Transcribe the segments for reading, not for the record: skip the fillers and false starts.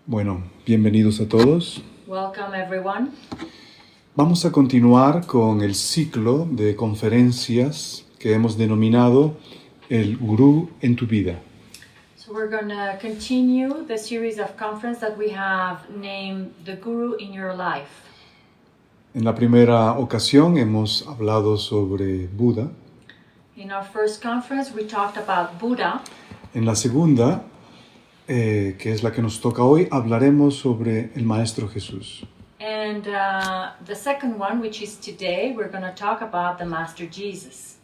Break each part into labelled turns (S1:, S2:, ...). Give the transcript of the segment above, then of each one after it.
S1: Bueno, bienvenidos a todos.
S2: Welcome everyone.
S1: Vamos a continuar con el ciclo de conferencias que hemos denominado El Gurú en tu vida.
S2: So we're going to continue the series of conference that we have named The Guru in Your Life.
S1: En la primera ocasión hemos hablado sobre Buda.
S2: In our first conference we talked about Buddha.
S1: En la segunda, que es la que nos toca hoy, hablaremos sobre el Maestro Jesús.
S2: And the second one, which is today, we're going to talk about the Master Jesus.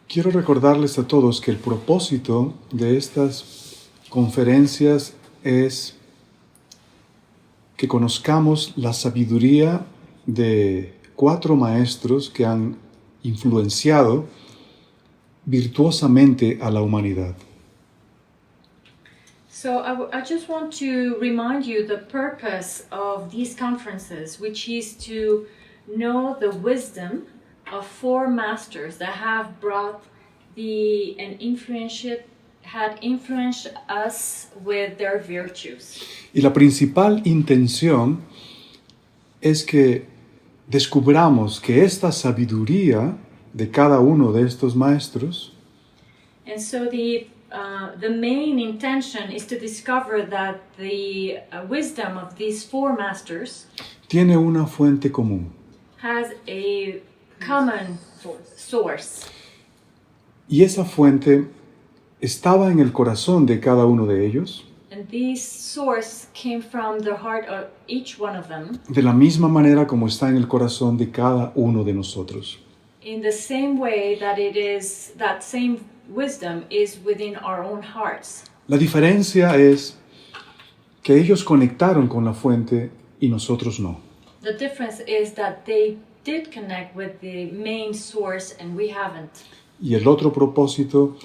S1: Quiero recordarles a todos que el propósito de estas conferencias es que conozcamos la sabiduría de 4 maestros que han influenciado virtuosamente a la humanidad.
S2: So I just want to remind you the purpose of these conferences, which is to know the wisdom of 4 masters that have brought had influenced us with their virtues.
S1: Y la principal intención es que descubramos que esta sabiduría de cada uno de estos maestros
S2: And so the main intention is to discover that the wisdom of these 4 masters
S1: tiene una fuente común.
S2: has a common source.
S1: Y esa fuente estaba en el corazón de cada uno de ellos,
S2: And this source came from the heart of each one of them,
S1: de la misma manera como está en el corazón de cada uno de nosotros.
S2: in the same way that that same wisdom is within our own hearts.
S1: La diferencia es que ellos conectaron con la fuente y nosotros no.
S2: The difference is that they did connect with the main source and we haven't.
S1: Y el otro propósito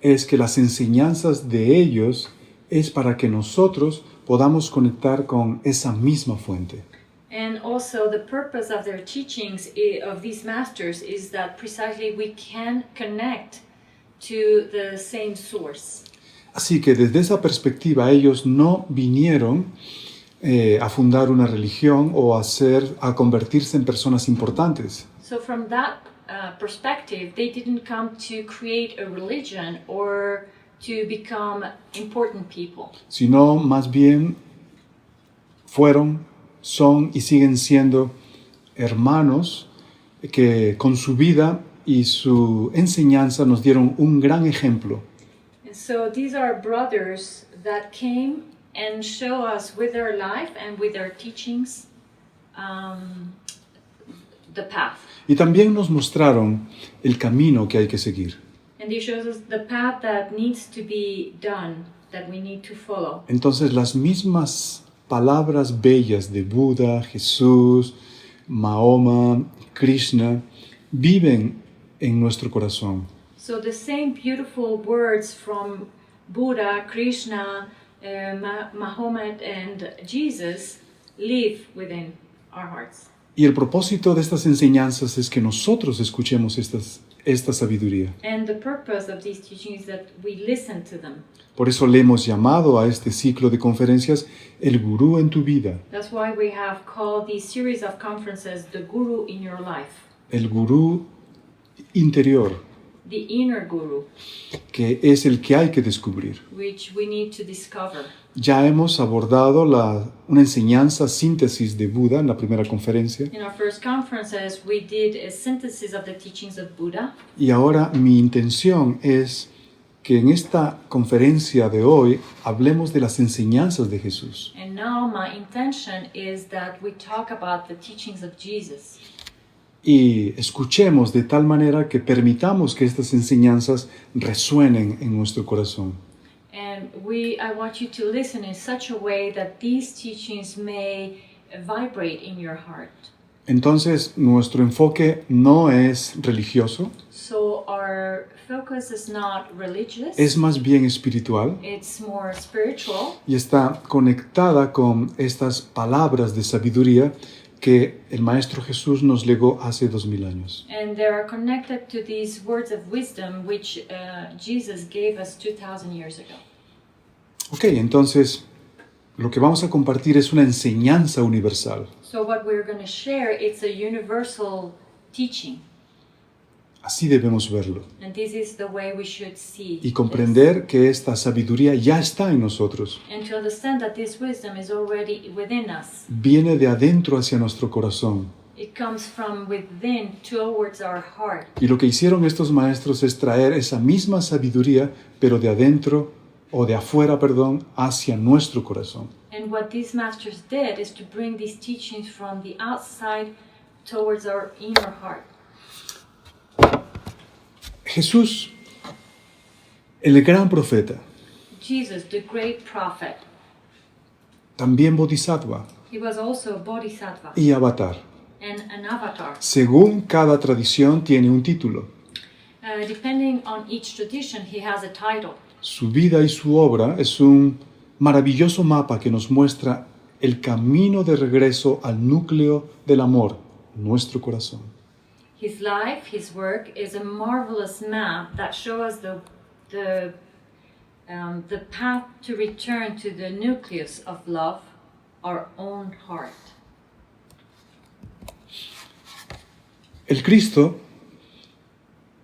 S1: es que las enseñanzas de ellos es para que nosotros podamos conectar con esa misma fuente.
S2: And also the purpose of their teachings of these masters is that precisely we can connect to the same source.
S1: Así que desde esa perspectiva ellos no vinieron a fundar una religión o a convertirse en personas importantes.
S2: So from that perspective, they didn't come to create a religion or to become important people.
S1: Sino más bien son y siguen siendo hermanos que con su vida y su enseñanza nos dieron un gran ejemplo.
S2: And so these are brothers that came and show us with their life and with their teachings the path.
S1: Y también nos mostraron el camino que hay que seguir.
S2: And they show us the path that needs to be done, that we need to follow.
S1: Entonces las mismas palabras bellas de Buda, Jesús, Mahoma, Krishna viven en nuestro corazón.
S2: So the same beautiful words from Buddha, Krishna, Muhammad and Jesus live within our hearts.
S1: Y el propósito de estas enseñanzas es que nosotros escuchemos esta sabiduría.
S2: And the purpose of these teachings is that we listen to them.
S1: Por eso le hemos llamado a este ciclo de conferencias El Gurú en tu vida.
S2: That's why we have called these series of conferences The Guru in Your Life.
S1: El Gurú interior,
S2: The inner Guru,
S1: que es el que hay que descubrir.
S2: which we need to discover.
S1: Ya hemos abordado una enseñanza síntesis de Buda en la primera conferencia.
S2: In our first conferences, we did a synthesis of the teachings of Buddha.
S1: Y ahora mi intención es que en esta conferencia de hoy hablemos de las enseñanzas de Jesús.
S2: And now my intention is that we talk about the teachings of Jesus.
S1: Y escuchemos de tal manera que permitamos que estas enseñanzas resuenen en nuestro corazón.
S2: And I want you to listen in such a way that these teachings may vibrate in your heart.
S1: Entonces, nuestro enfoque no es religioso,
S2: So our focus is not religious.
S1: es más bien espiritual
S2: It's more spiritual.
S1: y está conectada con estas palabras de sabiduría que el Maestro Jesús nos legó hace 2000 años.
S2: And they are connected to these words of wisdom which Jesus gave us 2,000 years ago.
S1: Ok, entonces lo que vamos a compartir es una enseñanza universal.
S2: So what we're going to share, it's a universal teaching.
S1: Así debemos verlo.
S2: And this is the way we should see
S1: Y comprender que esta sabiduría ya está en nosotros.
S2: this. And to understand that this wisdom is already within us.
S1: Viene de adentro hacia nuestro corazón.
S2: It comes from within towards our heart.
S1: Y lo que hicieron estos maestros es traer esa misma sabiduría, pero de adentro, o de afuera, perdón, hacia nuestro corazón.
S2: And what these masters did is to bring these teachings from the outside towards our inner heart.
S1: Jesús, el gran profeta,
S2: Jesus, the great prophet,
S1: también bodhisattva
S2: he was also a bodhisattva
S1: y avatar.
S2: and an avatar.
S1: Según cada tradición tiene un título.
S2: Depending on each tradition, he has a title.
S1: Su vida y su obra es un maravilloso mapa que nos muestra el camino de regreso al núcleo del amor, nuestro corazón.
S2: His life, his work is a marvelous map that shows us the path to return to the nucleus of love, our own heart.
S1: El Cristo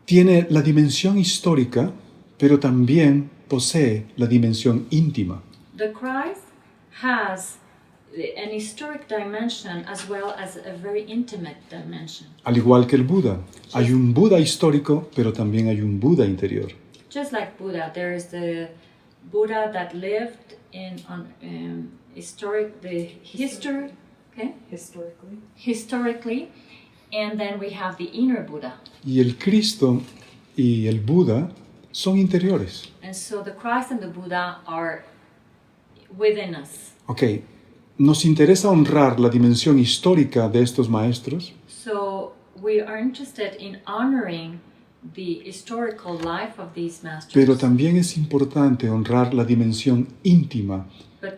S1: tiene la dimensión histórica, pero también posee la dimensión íntima.
S2: The Christ has an historic dimension as well as a very intimate dimension.
S1: Al igual que el Buda, hay un Buda histórico, pero también hay un Buda interior.
S2: Just like Buddha, there is the Buddha that lived in history, okay? Historically, and then we have the inner Buddha.
S1: Y el Cristo y el Buda son interiores.
S2: And so the Christ and the Buddha are within us.
S1: Ok, nos interesa honrar la dimensión histórica de estos maestros,
S2: So we are interested in honoring the historical life of these masters.
S1: pero también es importante honrar la dimensión íntima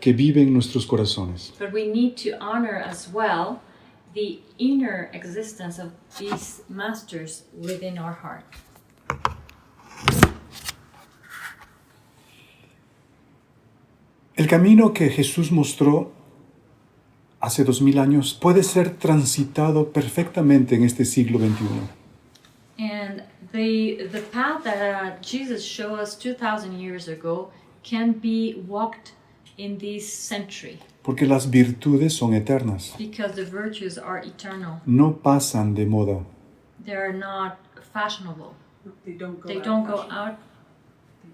S1: que vive en nuestros corazones.
S2: But we need to honor as well the inner existence of these masters within our heart.
S1: El camino que Jesús mostró hace 2000 años puede ser transitado perfectamente en este siglo XXI.
S2: And the path that Jesus showed us 2,000 years ago can be walked in this century
S1: Porque las virtudes son eternas,
S2: because the virtues are eternal.
S1: no pasan de moda.
S2: They are not fashionable.
S3: They don't go
S2: They
S3: out
S2: don't
S3: of
S2: go
S3: fashion.
S2: out.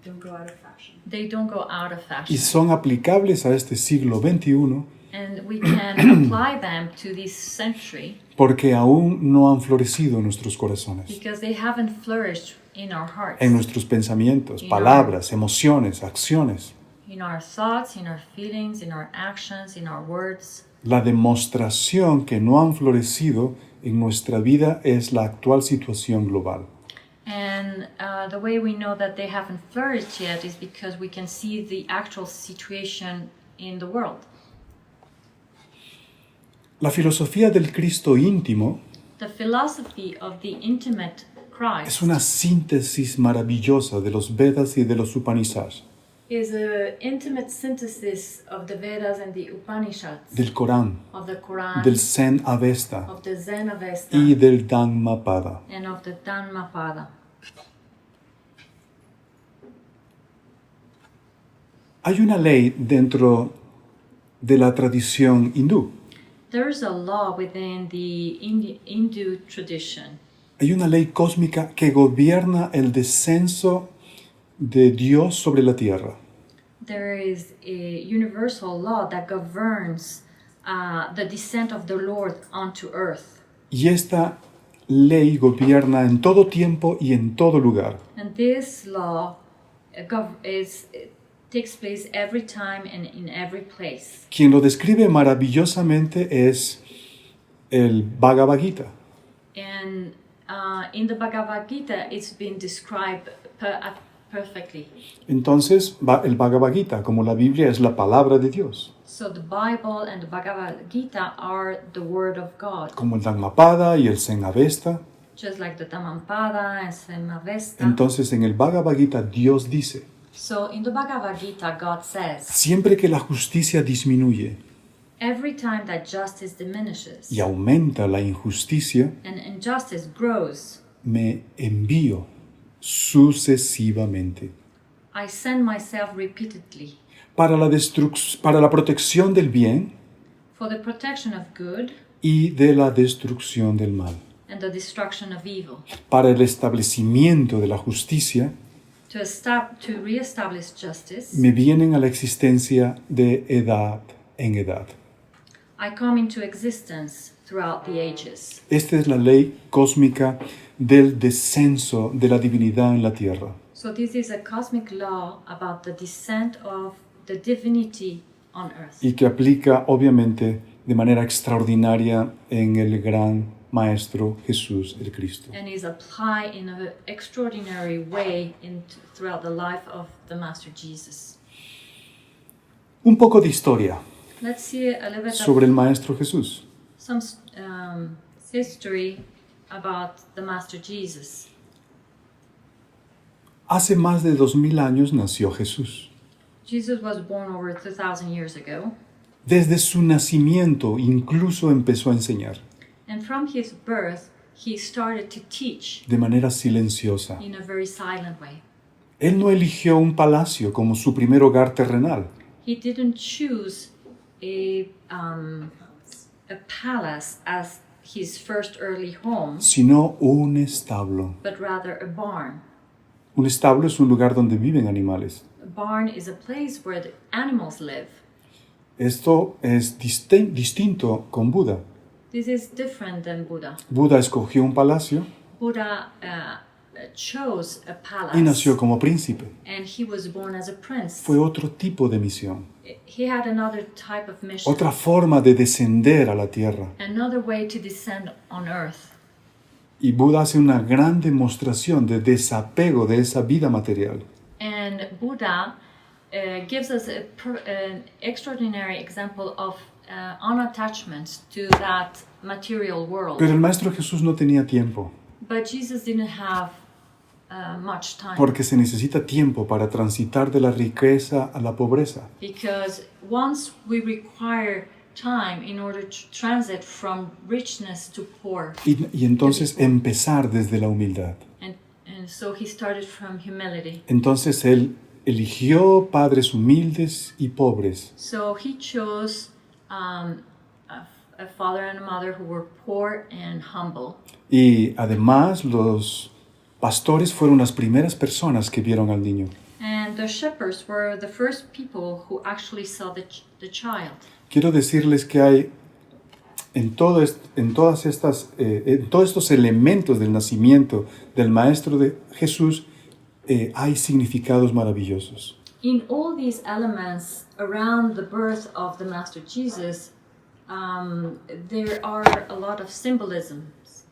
S3: They don't go out of fashion.
S2: They don't go out of
S1: Y
S2: fashion.
S1: son aplicables a este siglo XXI
S2: And we can apply them to this century
S1: porque aún no han florecido en nuestros corazones,
S2: because they haven't flourished in our hearts,
S1: en nuestros pensamientos, palabras, emociones, acciones.
S2: in our thoughts, in our feelings, in our actions, in our words.
S1: La demostración que no han florecido en nuestra vida es la actual situación global.
S2: And the way we know that they haven't flourished yet is because we can see the actual situation in the world.
S1: La filosofía del Cristo íntimo
S2: The philosophy of the intimate Christ
S1: es una síntesis maravillosa de los Vedas y de los Upanishads,
S2: is an intimate synthesis of the Vedas and the Upanishads,
S1: del Corán,
S2: of the Quran,
S1: del Zen Avesta
S2: of the Zen Avesta,
S1: y del Dhammapada.
S2: and of the Dhammapada.
S1: Hay una ley dentro de la tradición hindú.
S2: There is a law within the Hindu tradition.
S1: Hay una ley cósmica que gobierna el descenso de Dios sobre la tierra.
S2: There is a universal law that governs the descent of the Lord onto earth.
S1: Y esta ley gobierna en todo tiempo y en todo lugar.
S2: And this law takes place every time and in every place.
S1: Quien lo describe maravillosamente es el Bhagavad Gita.
S2: And in the Bhagavad Gita, it's been described perfectly.
S1: Entonces, el Bhagavad Gita, como la Biblia, es la palabra de Dios.
S2: So the Bible and the Bhagavad Gita are the Word of God.
S1: Como el Dhammapada y el Zen Avesta.
S2: Just like the Dhammapada and Samavesta.
S1: Entonces, en el Bhagavad Gita, Dios dice:
S2: So in the Bhagavad Gita, God says,
S1: siempre que la justicia disminuye
S2: every time that justice diminishes
S1: y aumenta la injusticia,
S2: and injustice grows,
S1: me envío sucesivamente
S2: I send myself repeatedly
S1: para la protección del bien
S2: for the protection of good
S1: y de la destrucción del mal,
S2: and the destruction of evil,
S1: para el establecimiento de la justicia.
S2: to reestablish justice.
S1: Me vienen a la existencia de edad en edad.
S2: I come into existence throughout the ages.
S1: Esta es la ley cósmica del descenso de la divinidad en la tierra.
S2: So this is a cosmic law about the descent of the divinity on earth.
S1: Y que aplica obviamente de manera extraordinaria en el gran Maestro Jesús el Cristo.
S2: And is applied in an extraordinary way throughout the life of the Master Jesus.
S1: Un poco de historia
S2: Let's see a little bit
S1: sobre
S2: of
S1: el Maestro Jesús.
S2: some history about the Master Jesus.
S1: Hace más de 2000 años nació Jesús.
S2: Jesus was born over 2,000 years ago,
S1: Desde su nacimiento incluso empezó a enseñar
S2: and from his birth, he started to teach
S1: de manera silenciosa.
S2: in a very silent way.
S1: Él no eligió un palacio como su primer hogar terrenal.
S2: He didn't choose a palace as his first early home,
S1: Sino un establo.
S2: but rather a barn.
S1: Un establo es un lugar donde viven animales.
S2: A barn is a place where the animals live.
S1: Esto es distinto con Buda.
S2: This is different than Buddha.
S1: Buda escogió un palacio
S2: Buddha chose a
S1: y nació
S2: palace,
S1: como príncipe.
S2: and he was born as a prince.
S1: Fue otro tipo de misión,
S2: He had another type of mission,
S1: otra forma de descender a la tierra.
S2: another way to descend on earth.
S1: Y Buda hace una gran demostración de desapego de esa vida material.
S2: And Buddha gives us an extraordinary example of unattachment to that material world.
S1: Pero el Maestro Jesús no tenía tiempo,
S2: But Jesus didn't have much time,
S1: porque se necesita tiempo para transitar de la riqueza a la pobreza.
S2: because once we require time in order to transit from richness to poor,
S1: Y entonces empezar desde la humildad.
S2: and so he started from humility.
S1: Entonces Él eligió padres humildes y pobres.
S2: So he chose a father and a mother who were poor and humble.
S1: Y además los pastores fueron las primeras personas que vieron al niño.
S2: And the shepherds were the first people who actually saw the child.
S1: Quiero decirles que hay en todos estos elementos del nacimiento del Maestro de Jesús, hay significados maravillosos.
S2: In all these elements around the birth of the Master Jesus, there are a lot of symbolisms.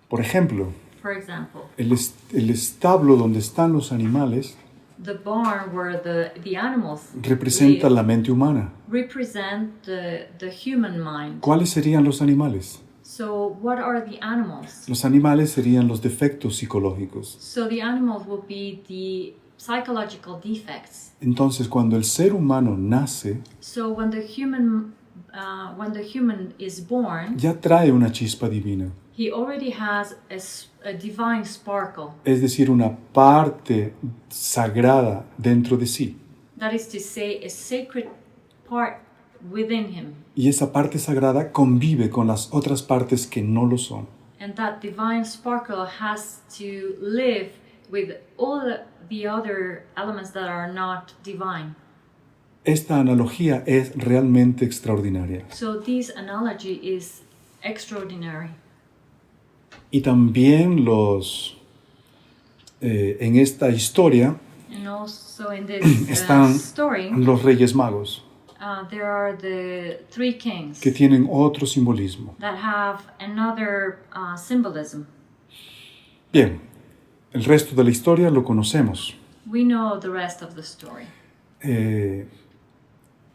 S1: Por ejemplo,
S2: For example,
S1: el establo donde están los animales
S2: the barn where the animals
S1: representa
S2: live
S1: la mente humana.
S2: represent the human mind.
S1: ¿Cuáles serían los animales?
S2: So what are the animals?
S1: Los animales serían los defectos psicológicos.
S2: So the animals will be the psychological defects.
S1: Entonces, cuando el ser humano nace,
S2: So when the human is born,
S1: ya trae una chispa divina.
S2: he already has a divine sparkle.
S1: Es decir, una parte sagrada dentro de sí.
S2: That is to say, a sacred part within him.
S1: Y esa parte sagrada convive con las otras partes que no lo son.
S2: And that divine sparkle has to live with all the other elements that are not divine.
S1: Esta analogía es realmente extraordinaria.
S2: So this analogy is extraordinary.
S1: Y también en esta historia
S2: And also in this
S1: están
S2: story,
S1: los Reyes Magos,
S2: there are the three kings
S1: que tienen otro simbolismo.
S2: that have another symbolism.
S1: Bien, el resto de la historia lo conocemos.
S2: We know the rest of the story.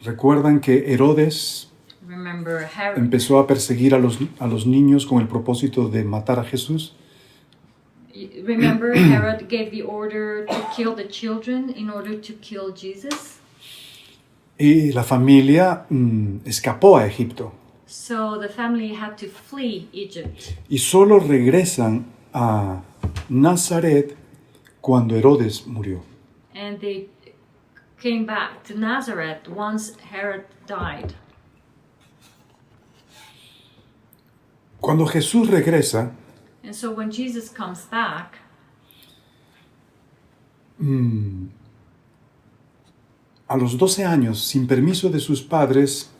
S1: Recuerdan que Herodes
S2: Remember, Herod,
S1: empezó a perseguir a los niños con el propósito de matar a Jesús.
S2: Remember, Herod gave the order to kill the children in order to kill Jesus.
S1: Y la familia escapó a Egipto.
S2: So the family had to flee Egypt.
S1: Y solo regresan a Nazaret cuando Herodes murió.
S2: And they came back to Nazareth once Herod died.
S1: Cuando Jesús regresa,
S2: And so when Jesus comes back,
S1: a los 12 años, sin permiso de sus padres,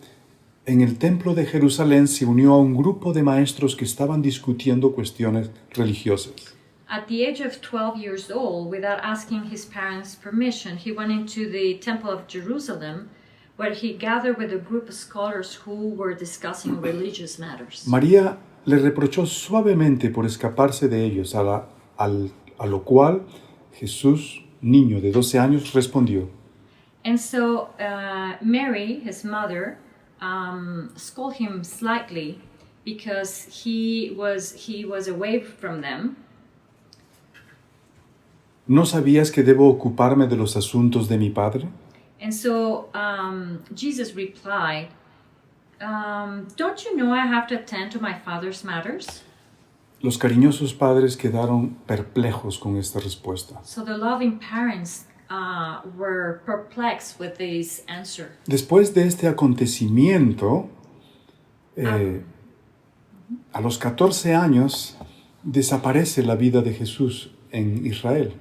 S1: en el templo de Jerusalén se unió a un grupo de maestros que estaban discutiendo cuestiones religiosas.
S2: at the age of 12 years old, without asking his parents' permission, he went into the Temple of Jerusalem, where he gathered with a group of scholars who were discussing religious matters.
S1: María le reprochó suavemente por escaparse de ellos, a lo cual Jesús, niño de 12 años, respondió:
S2: And so Mary, his mother, scolded him slightly because he was away from them.
S1: ¿No sabías que debo ocuparme de los asuntos de mi padre?
S2: And so Jesus replied, don't you know I have to attend to my father's matters?
S1: Los cariñosos padres quedaron perplejos con esta respuesta.
S2: So the loving parents were perplexed with this answer.
S1: Después de este acontecimiento, a los 14 años, desaparece la vida de Jesús en Israel.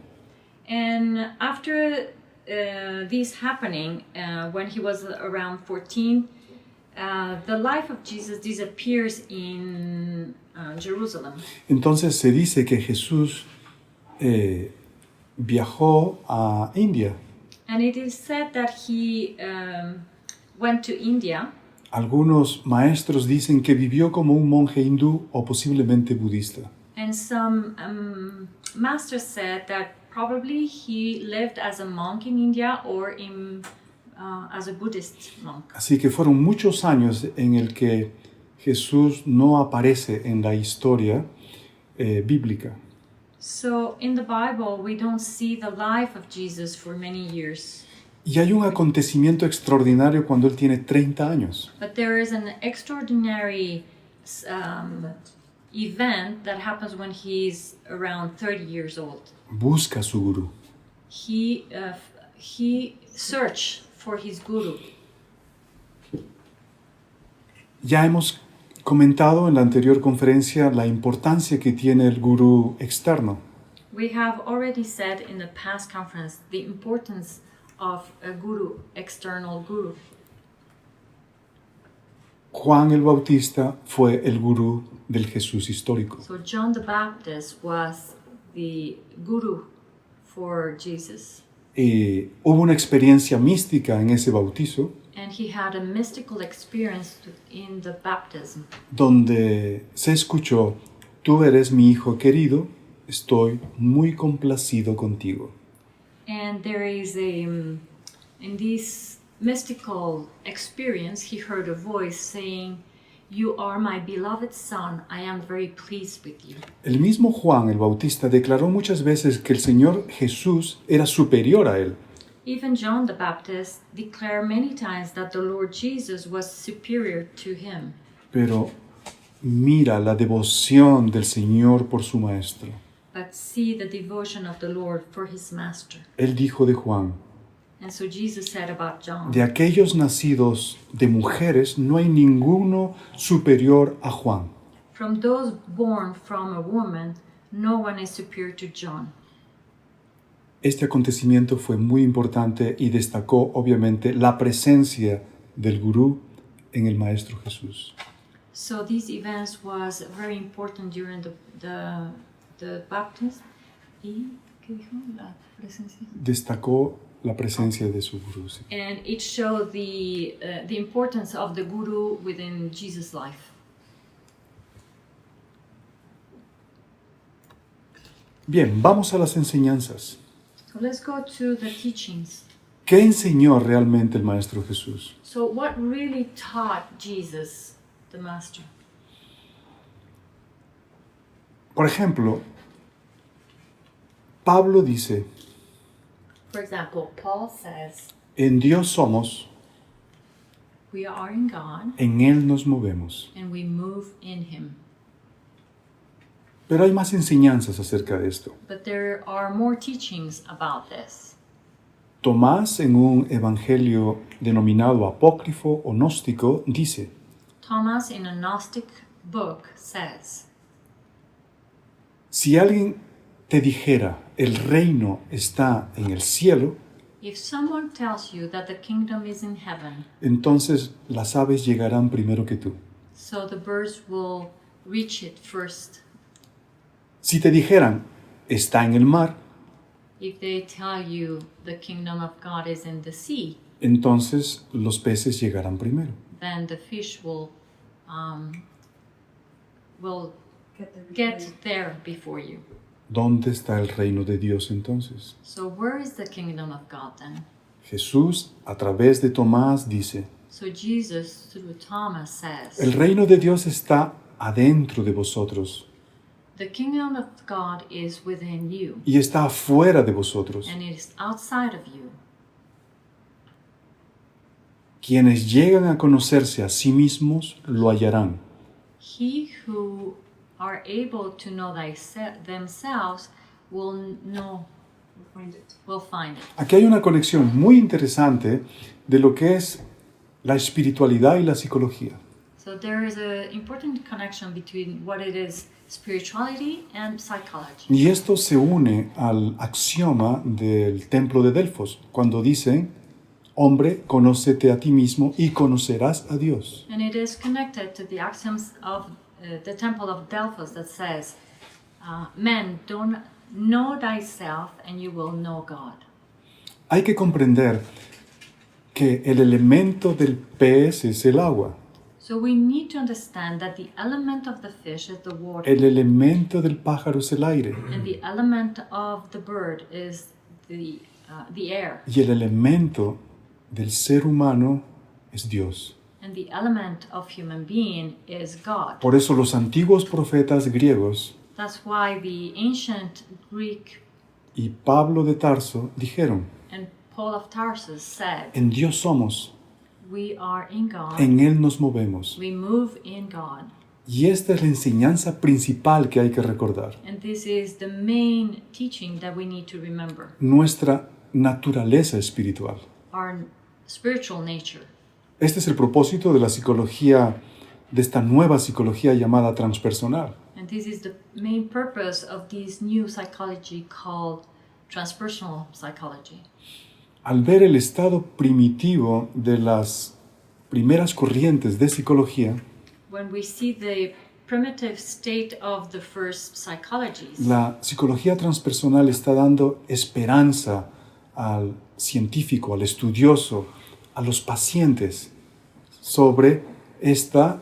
S2: And after this happening, when he was around 14, the life of Jesus disappears in Jerusalem.
S1: Entonces se dice que Jesús viajó a India.
S2: And it is said that he went to India.
S1: Algunos maestros dicen que vivió como un monje hindú o posiblemente budista.
S2: And some masters said that probably he lived as a monk in India or as a Buddhist monk.
S1: Así que fueron muchos años en el que Jesús no aparece en la historia bíblica.
S2: So in the Bible, we don't see the life of Jesus for many years.
S1: Y hay un acontecimiento extraordinario cuando él tiene 30 años.
S2: But there is an extraordinary event that happens when he's around 30 years old.
S1: Busca a su gurú.
S2: He searched for his guru.
S1: Ya hemos comentado en la anterior conferencia la importancia que tiene el gurú externo.
S2: We have already said in the past conference the importance of a guru, external guru.
S1: Juan el Bautista fue el gurú del Jesús histórico.
S2: So John the Baptist was the guru for Jesus.
S1: Y hubo una experiencia mística en ese bautizo
S2: And he had a mystical experience in the baptism,
S1: donde se escuchó: tú eres mi hijo querido, estoy muy complacido contigo.
S2: and there is in this mystical experience, he heard a voice saying, "You are my beloved son. I am very pleased with you."
S1: El mismo Juan el Bautista declaró muchas veces que el Señor Jesús era superior a él.
S2: Even John the Baptist declared many times that the Lord Jesus was superior to him.
S1: Pero mira la devoción del Señor por su maestro.
S2: But see the devotion of the Lord for his master.
S1: Él dijo de Juan:
S2: And so Jesus said about John,
S1: de aquellos nacidos de mujeres no hay ninguno superior a Juan.
S2: from those born from a woman, no one is superior to John.
S1: Este acontecimiento fue muy importante y destacó obviamente la presencia del gurú en el Maestro Jesús.
S2: So these events was very important during the baptism. ¿Y qué dijo? La presencia.
S1: Destacó la presencia de su gurú. Sí.
S2: And it showed the importance of the guru within Jesus' life.
S1: Bien, vamos a las enseñanzas.
S2: So let's go to the teachings.
S1: ¿Qué enseñó realmente el Maestro Jesús?
S2: So what really taught Jesus, the Master?
S1: Por ejemplo, Pablo dice,
S2: For example, Paul says,
S1: en Dios somos,
S2: we are in God
S1: en Él nos movemos.
S2: and we move in Him.
S1: Pero hay más enseñanzas acerca de esto.
S2: But there are more teachings about this.
S1: Tomás, en un evangelio denominado apócrifo o gnóstico, dice,
S2: Thomas, in a Gnostic book, says,
S1: si alguien te dijera, el reino está en el cielo,
S2: if someone tells you that the kingdom is in heaven,
S1: entonces las aves llegarán primero que tú.
S2: so the birds will reach it first.
S1: Si te dijeran, está en el mar,
S2: If they tell you the kingdom of God is in the sea,
S1: entonces los peces llegarán primero.
S2: then the fish will
S3: Get there.
S2: get there before you.
S1: ¿Dónde está el reino de Dios entonces?
S2: So where is the kingdom of God then?
S1: Jesús, a través de Tomás, dice,
S2: So Jesus, through Thomas, says,
S1: el reino de Dios está adentro de vosotros
S2: the kingdom of God is within you,
S1: y está afuera de vosotros.
S2: and it is outside of you.
S1: Quienes llegan a conocerse a sí mismos lo hallarán.
S2: He who are able to know themselves will know,
S3: We'll find it.
S2: will find it.
S1: Aquí hay una conexión muy interesante de lo que es la espiritualidad y la psicología.
S2: So there is an important connection between what it is spirituality and psychology.
S1: Y esto se une al axioma del templo de Delfos, cuando dicen, hombre, conócete a ti mismo y conocerás a Dios.
S2: And it is connected to the axioms of the Temple of Delphos that says, man, don't know thyself and you will know God.
S1: Hay que comprender que el elemento del pez es el agua,
S2: So we need to understand that the element of the fish is the water,
S1: el elemento del pájaro es el aire
S2: and the element of the bird is the air,
S1: y el elemento del ser humano es Dios.
S2: and the element of human being is God.
S1: Por eso los antiguos profetas griegos
S2: That's why the ancient Greek
S1: y Pablo de Tarso dijeron,
S2: and Paul of Tarsus said,
S1: en Dios somos,
S2: we are in God,
S1: en Él nos movemos.
S2: we move in God.
S1: Y esta es la enseñanza principal que hay que recordar.
S2: And this is the main teaching that we need to remember,
S1: Nuestra naturaleza espiritual.
S2: our spiritual nature.
S1: Este es el propósito de la psicología, de esta nueva psicología llamada transpersonal.
S2: And this is the main purpose of this new psychology called transpersonal psychology.
S1: Al ver el estado primitivo de las primeras corrientes de psicología,
S2: When we see the primitive state of the first psychologies,
S1: la psicología transpersonal está dando esperanza al científico, al estudioso, a los pacientes sobre esta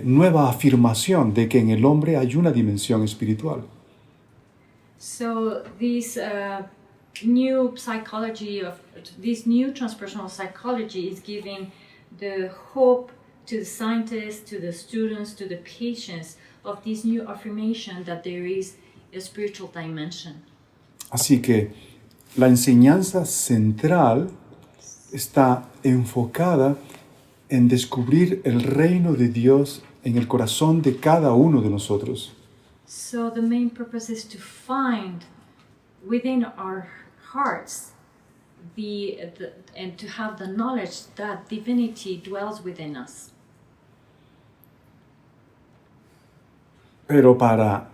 S1: nueva afirmación de que en el hombre hay una dimensión espiritual.
S2: so this new psychology of this new transpersonal psychology is giving the hope to the scientists, to the students, to the patients of this new affirmation that there is a spiritual dimension.
S1: Así que la enseñanza central está enfocada en descubrir el reino de Dios en el corazón de cada uno de nosotros.
S2: So the main purpose is to find within our hearts and to have the knowledge that divinity dwells within us.
S1: Pero para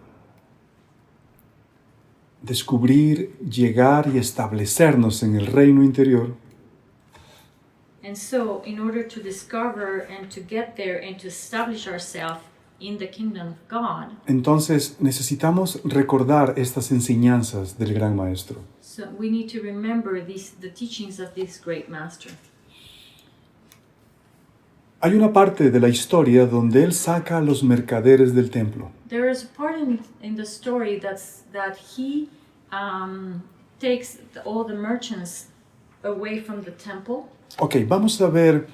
S1: descubrir, llegar y establecernos en el reino interior,
S2: And so, in order to discover and to get there and to establish ourselves in the kingdom of God,
S1: entonces necesitamos recordar estas enseñanzas del Gran Maestro.
S2: so we need to remember the teachings of this great master.
S1: Hay una parte de la historia donde él saca a los mercaderes del templo.
S2: There is a part in the story that he takes all the merchants away from the temple.
S1: Ok, vamos a ver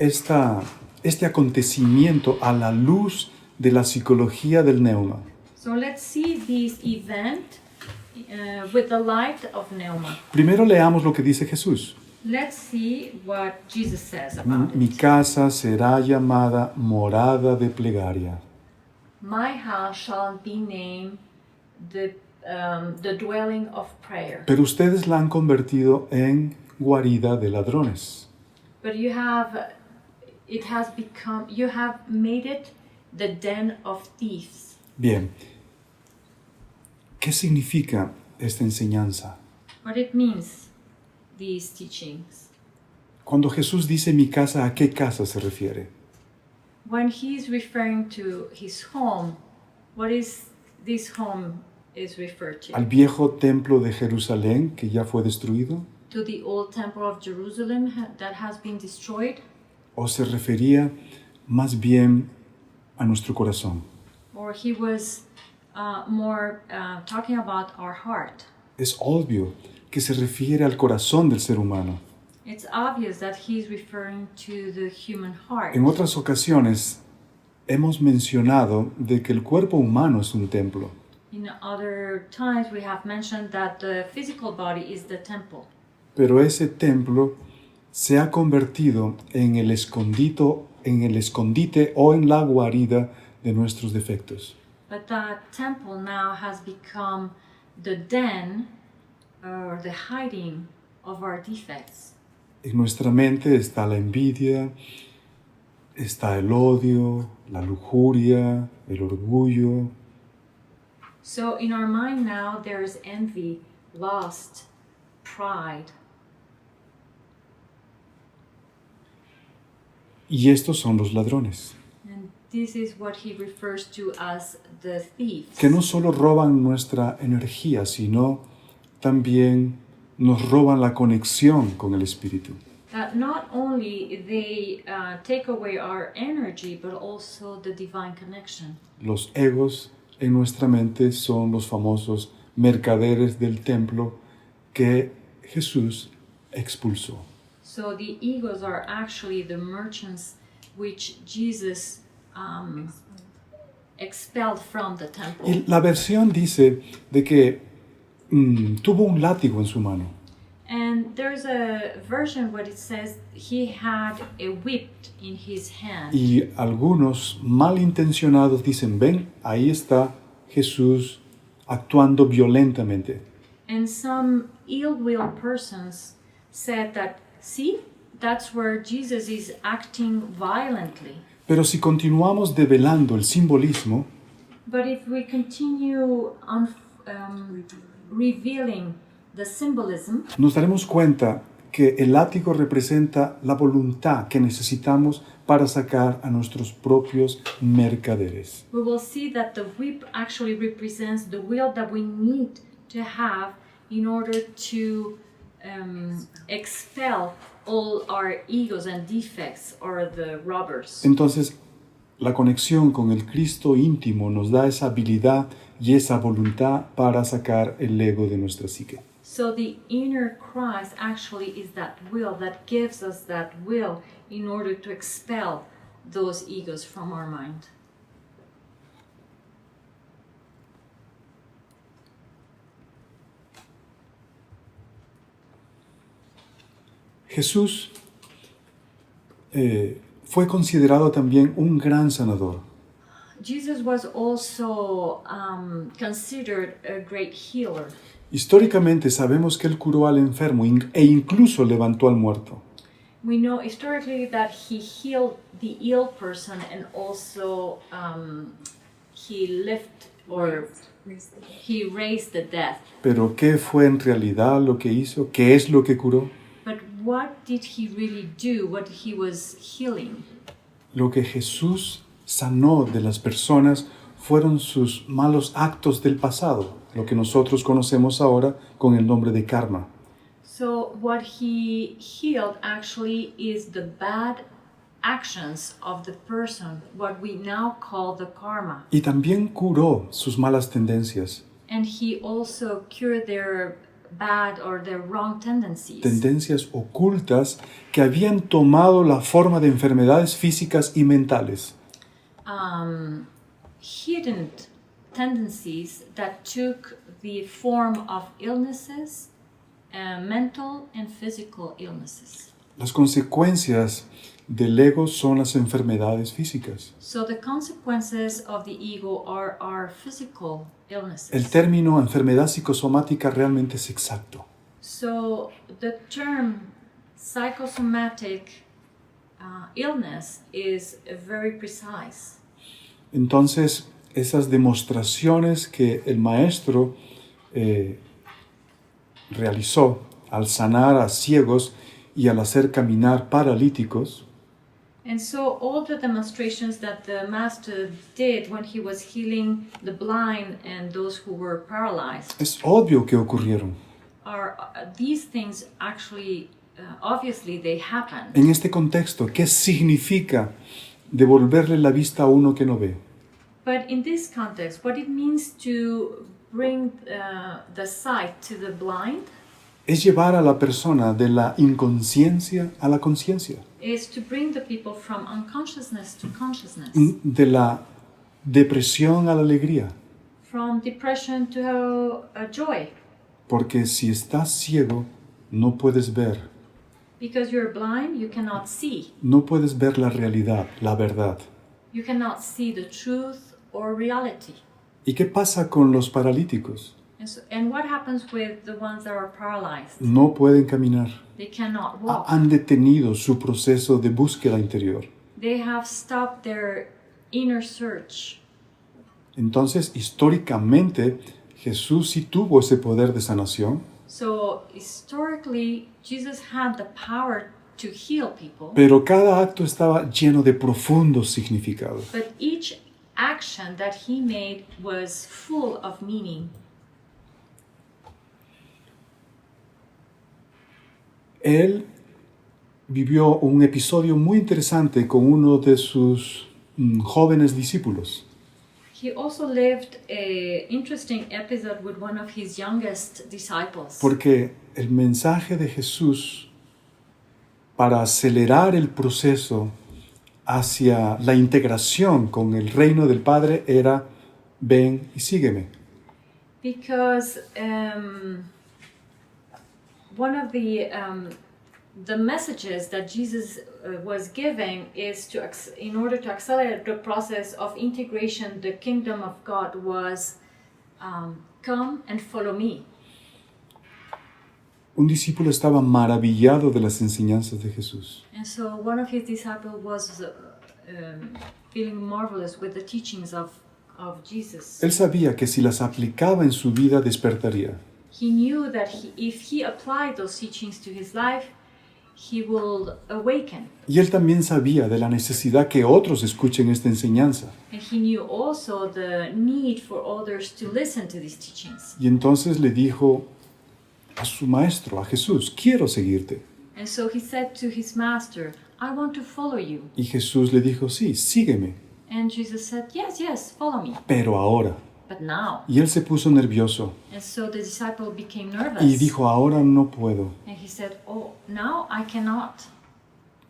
S1: este acontecimiento a la luz de la psicología del neuma.
S2: So let's see this event with the light of Neuma.
S1: Primero leamos lo que dice Jesús.
S2: Let's see what Jesus says about
S1: Mi
S2: it.
S1: casa será llamada morada de plegaria.
S2: My house shall be named the dwelling of prayer.
S1: Pero ustedes la han convertido en guarida de ladrones.
S2: But you have made it the den of thieves.
S1: Bien, ¿qué significa esta enseñanza?
S2: What it means, these teachings.
S1: Cuando Jesús dice mi casa, ¿a qué casa se refiere?
S2: When he's referring to his home, what is this home is referred to?
S1: ¿Al viejo templo de Jerusalén que ya fue destruido?
S2: To the old temple of Jerusalem that has been destroyed?
S1: ¿O se refería más bien a nuestro corazón?
S2: Or he was more talking about our heart?
S1: Es obvio que se refiere al corazón del ser humano.
S2: It's obvious that he's referring to the human heart.
S1: En otras ocasiones hemos mencionado de que el cuerpo humano es un templo.
S2: In other times we have mentioned that the physical body is the temple.
S1: Pero ese templo se ha convertido en el escondite o en la guarida de nuestros defectos.
S2: But that temple now has become the den or the hiding of our defects.
S1: En nuestra mente está la envidia, está el odio, la lujuria, el orgullo.
S2: So in our mind now there is envy, lust, pride.
S1: Y estos son los ladrones,
S2: And this is what he refers to as the thieves.
S1: que no solo roban nuestra energía, sino también nos roban la conexión con el Espíritu.
S2: That not only they take away our energy, but also the divine connection.
S1: Los egos en nuestra mente son los famosos mercaderes del templo que Jesús expulsó.
S2: So the egos are actually the merchants which Jesus expelled from the temple.
S1: Y la versión dice de que tuvo un látigo en su mano.
S2: And there's a version where it says he had a whip in his hand.
S1: Y algunos malintencionados dicen, ven, ahí está Jesús actuando violentamente.
S2: And some ill-will persons said that, see, that's where Jesus is acting violently.
S1: Pero si continuamos develando el simbolismo,
S2: But if we continue on revealing the symbolism,
S1: nos daremos cuenta que el látigo representa la voluntad que necesitamos para sacar a nuestros propios mercaderes.
S2: we will see that the whip actually represents the will that we need to have in order to expel all our egos and defects or the robbers.
S1: Entonces, la conexión con el Cristo íntimo nos da esa habilidad y esa voluntad para sacar el ego de nuestra psique.
S2: So the inner Christ actually is that will that gives us that will in order to expel those egos from our mind.
S1: Jesús fue considerado también un gran sanador.
S2: Jesus was also considered a great healer.
S1: Históricamente sabemos que él curó al enfermo e incluso levantó al muerto.
S2: We know historically that he healed the ill person and also he lifted or
S3: Raise the dead.
S2: he raised the dead.
S1: Pero ¿qué fue en realidad lo que hizo? ¿Qué es lo que curó?
S2: But what did he really do? What he was healing?
S1: Lo que Jesús sanó de las personas fueron sus malos actos del pasado, lo que nosotros conocemos ahora con el nombre de karma.
S2: So what he healed actually is the bad actions of the person, what we now call the karma.
S1: Y también curó sus malas tendencias,
S2: And he also cured their bad or their wrong tendencies.
S1: tendencias ocultas que habían tomado la forma de enfermedades físicas y mentales.
S2: Hidden tendencies that took the form of illnesses, mental and physical illnesses.
S1: Las consecuencias del ego son las enfermedades físicas.
S2: So the consequences of the ego are our physical illnesses.
S1: El término enfermedad psicosomática realmente es exacto.
S2: So the term psychosomatic illness is very precise.
S1: Entonces, esas demostraciones que el maestro realizó al sanar a ciegos y al hacer caminar paralíticos,
S2: And so all the demonstrations that the master did when he was healing the blind and those who were paralyzed
S1: es obvio que ocurrieron.
S2: are these things actually obviously they happened.
S1: En este contexto, ¿qué significa devolverle la vista a uno que no ve?
S2: But in this context, what it means to bring the sight to the blind
S1: Es llevar a la persona de la inconsciencia a la conciencia,
S2: is to bring the people from unconsciousness to consciousness,
S1: de la depresión a la alegría.
S2: from depression to joy.
S1: Porque si estás ciego, no puedes ver.
S2: Because you're blind, you cannot see.
S1: No puedes ver la realidad, la verdad.
S2: You cannot see the truth or reality.
S1: ¿Y qué pasa con los paralíticos?
S2: And what happens with the ones that are paralyzed?
S1: No pueden caminar.
S2: They cannot walk.
S1: Han detenido su proceso de búsqueda interior.
S2: They have stopped their inner search.
S1: Entonces, históricamente, Jesús sí tuvo ese poder de sanación,
S2: So historically, Jesus had the power to heal people,
S1: pero cada acto estaba lleno de profundos significados.
S2: but each action that he made was full of meaning.
S1: Él vivió un episodio muy interesante con uno de sus jóvenes discípulos.
S2: He also lived an interesting episode with one of his youngest disciples.
S1: Porque el mensaje de Jesús para acelerar el proceso hacia la integración con el reino del Padre era: ven y sígueme.
S2: Because one of the messages that Jesus was giving is to in order to accelerate the process of integration, the kingdom of God was come and follow me.
S1: Un discípulo estaba maravillado de las enseñanzas de Jesús.
S2: And so one of his disciples was feeling marvelous with the teachings of Jesus.
S1: Él sabía que si las aplicaba en su vida despertaría.
S2: He knew that if he applied those teachings to his life, he will awaken.
S1: Y él también sabía de la necesidad que otros escuchen esta enseñanza.
S2: And he knew also the need for others to listen to these teachings.
S1: Y entonces le dijo a su maestro, a Jesús: quiero seguirte.
S2: And so he said to his master, I want to follow you.
S1: Y Jesús le dijo: sí, sígueme,
S2: And Jesus said, yes, follow me.
S1: pero ahora.
S2: But now.
S1: Y él se puso nervioso
S2: And so the disciple became nervous.
S1: y dijo: ahora no puedo.
S2: And he said, oh, now I cannot.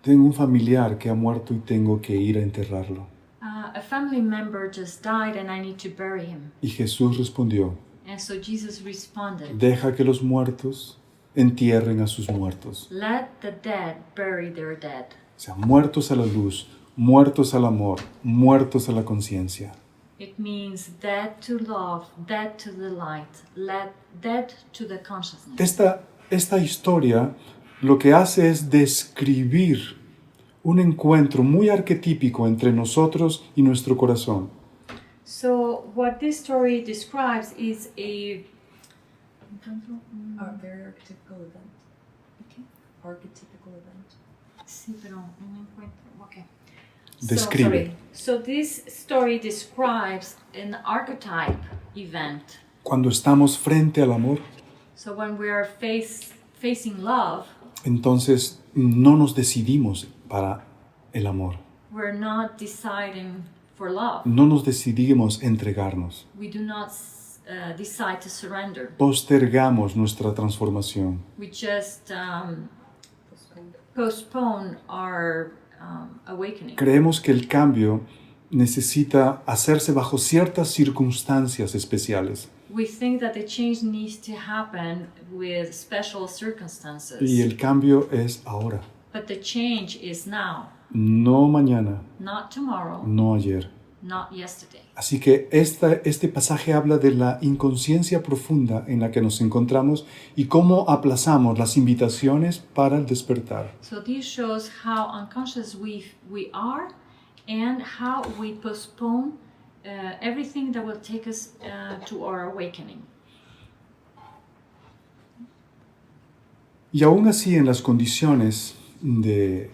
S1: Tengo un familiar que ha muerto y tengo que ir a enterrarlo.
S2: A family member just died and I need to bury him.
S1: Y Jesús respondió:
S2: And so Jesus responded,
S1: deja que los muertos entierren a sus muertos.
S2: let the dead bury their dead.
S1: O sea, muertos a la luz, muertos al amor, muertos a la conciencia.
S2: It means dead to love, dead to the light, dead to the consciousness.
S1: Esta historia lo que hace es describir un encuentro muy arquetípico entre nosotros y nuestro corazón.
S2: So what this story describes is a
S3: very archetypical event.
S2: Okay.
S3: Archetypical event.
S2: Sí, pero no encuentro. Okay.
S1: Describe.
S2: So this story describes an archetype event.
S1: Cuando estamos frente al amor,
S2: So when we are facing love,
S1: entonces no nos decidimos para el amor.
S2: we're not deciding for love.
S1: No nos decidimos entregarnos.
S2: We do not decide to surrender.
S1: Postergamos nuestra transformación.
S2: We just postpone our awakening.
S1: Creemos que el cambio necesita hacerse bajo ciertas circunstancias especiales.
S2: we think that the change needs to happen with special circumstances.
S1: Y el cambio es ahora,
S2: But the change is now,
S1: no mañana,
S2: not tomorrow,
S1: no ayer.
S2: not yesterday.
S1: Así que este pasaje habla de la inconsciencia profunda en la que nos encontramos y cómo aplazamos las invitaciones para el despertar.
S2: So this shows how unconscious we are and how we postpone everything that will take us to our awakening.
S1: Y aún así, en las condiciones de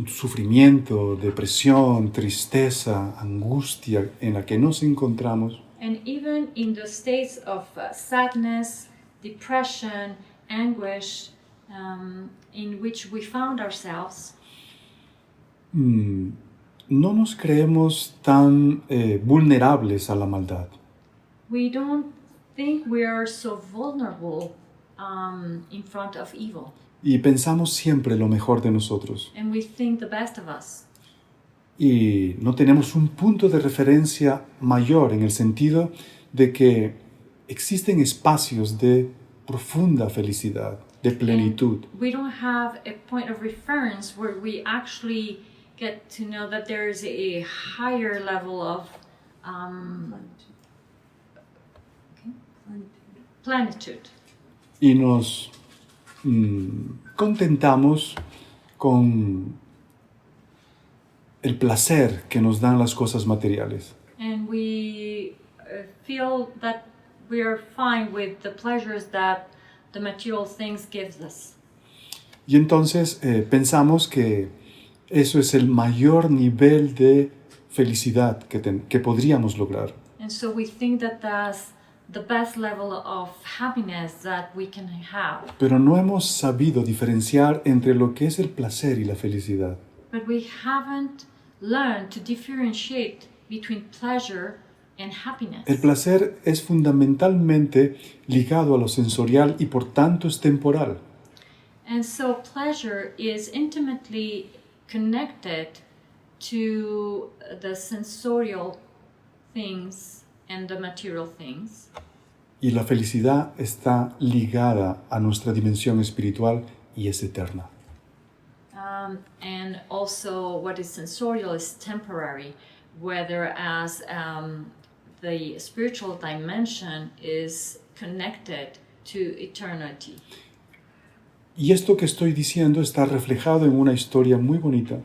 S1: sufrimiento, depresión, tristeza, angustia en la que nos encontramos,
S2: And even in the states of sadness, depression, anguish in which we found ourselves,
S1: no nos creemos tan vulnerables a la maldad.
S2: we don't think we are so vulnerable in front of evil.
S1: Y pensamos siempre lo mejor de nosotros.
S2: And we think the best of us.
S1: Y no tenemos un punto de referencia mayor en el sentido de que existen espacios de profunda felicidad, de plenitud.
S2: And we don't have a point of reference where we actually get to know that there is a higher level of plenitude.
S1: Y nos contentamos con el placer que nos dan las cosas materiales.
S2: And we feel that we are fine with the pleasures that the material things gives us.
S1: Y entonces pensamos que eso es el mayor nivel de felicidad que podríamos lograr.
S2: And so we think that that's the best level of happiness that we can have.
S1: Pero no hemos sabido diferenciar entre lo que es el placer y la felicidad.
S2: But we haven't learned to differentiate between pleasure and happiness.
S1: El placer es fundamentalmente ligado a lo sensorial y por tanto es temporal.
S2: And so pleasure is intimately connected to the sensorial things and the material things.
S1: Y la felicidad está ligada a nuestra dimensión espiritual y es eterna.
S2: And also what is sensorial is temporary, whereas the spiritual dimension is connected to eternity.
S1: Y esto que estoy diciendo está reflejado en una historia muy bonita.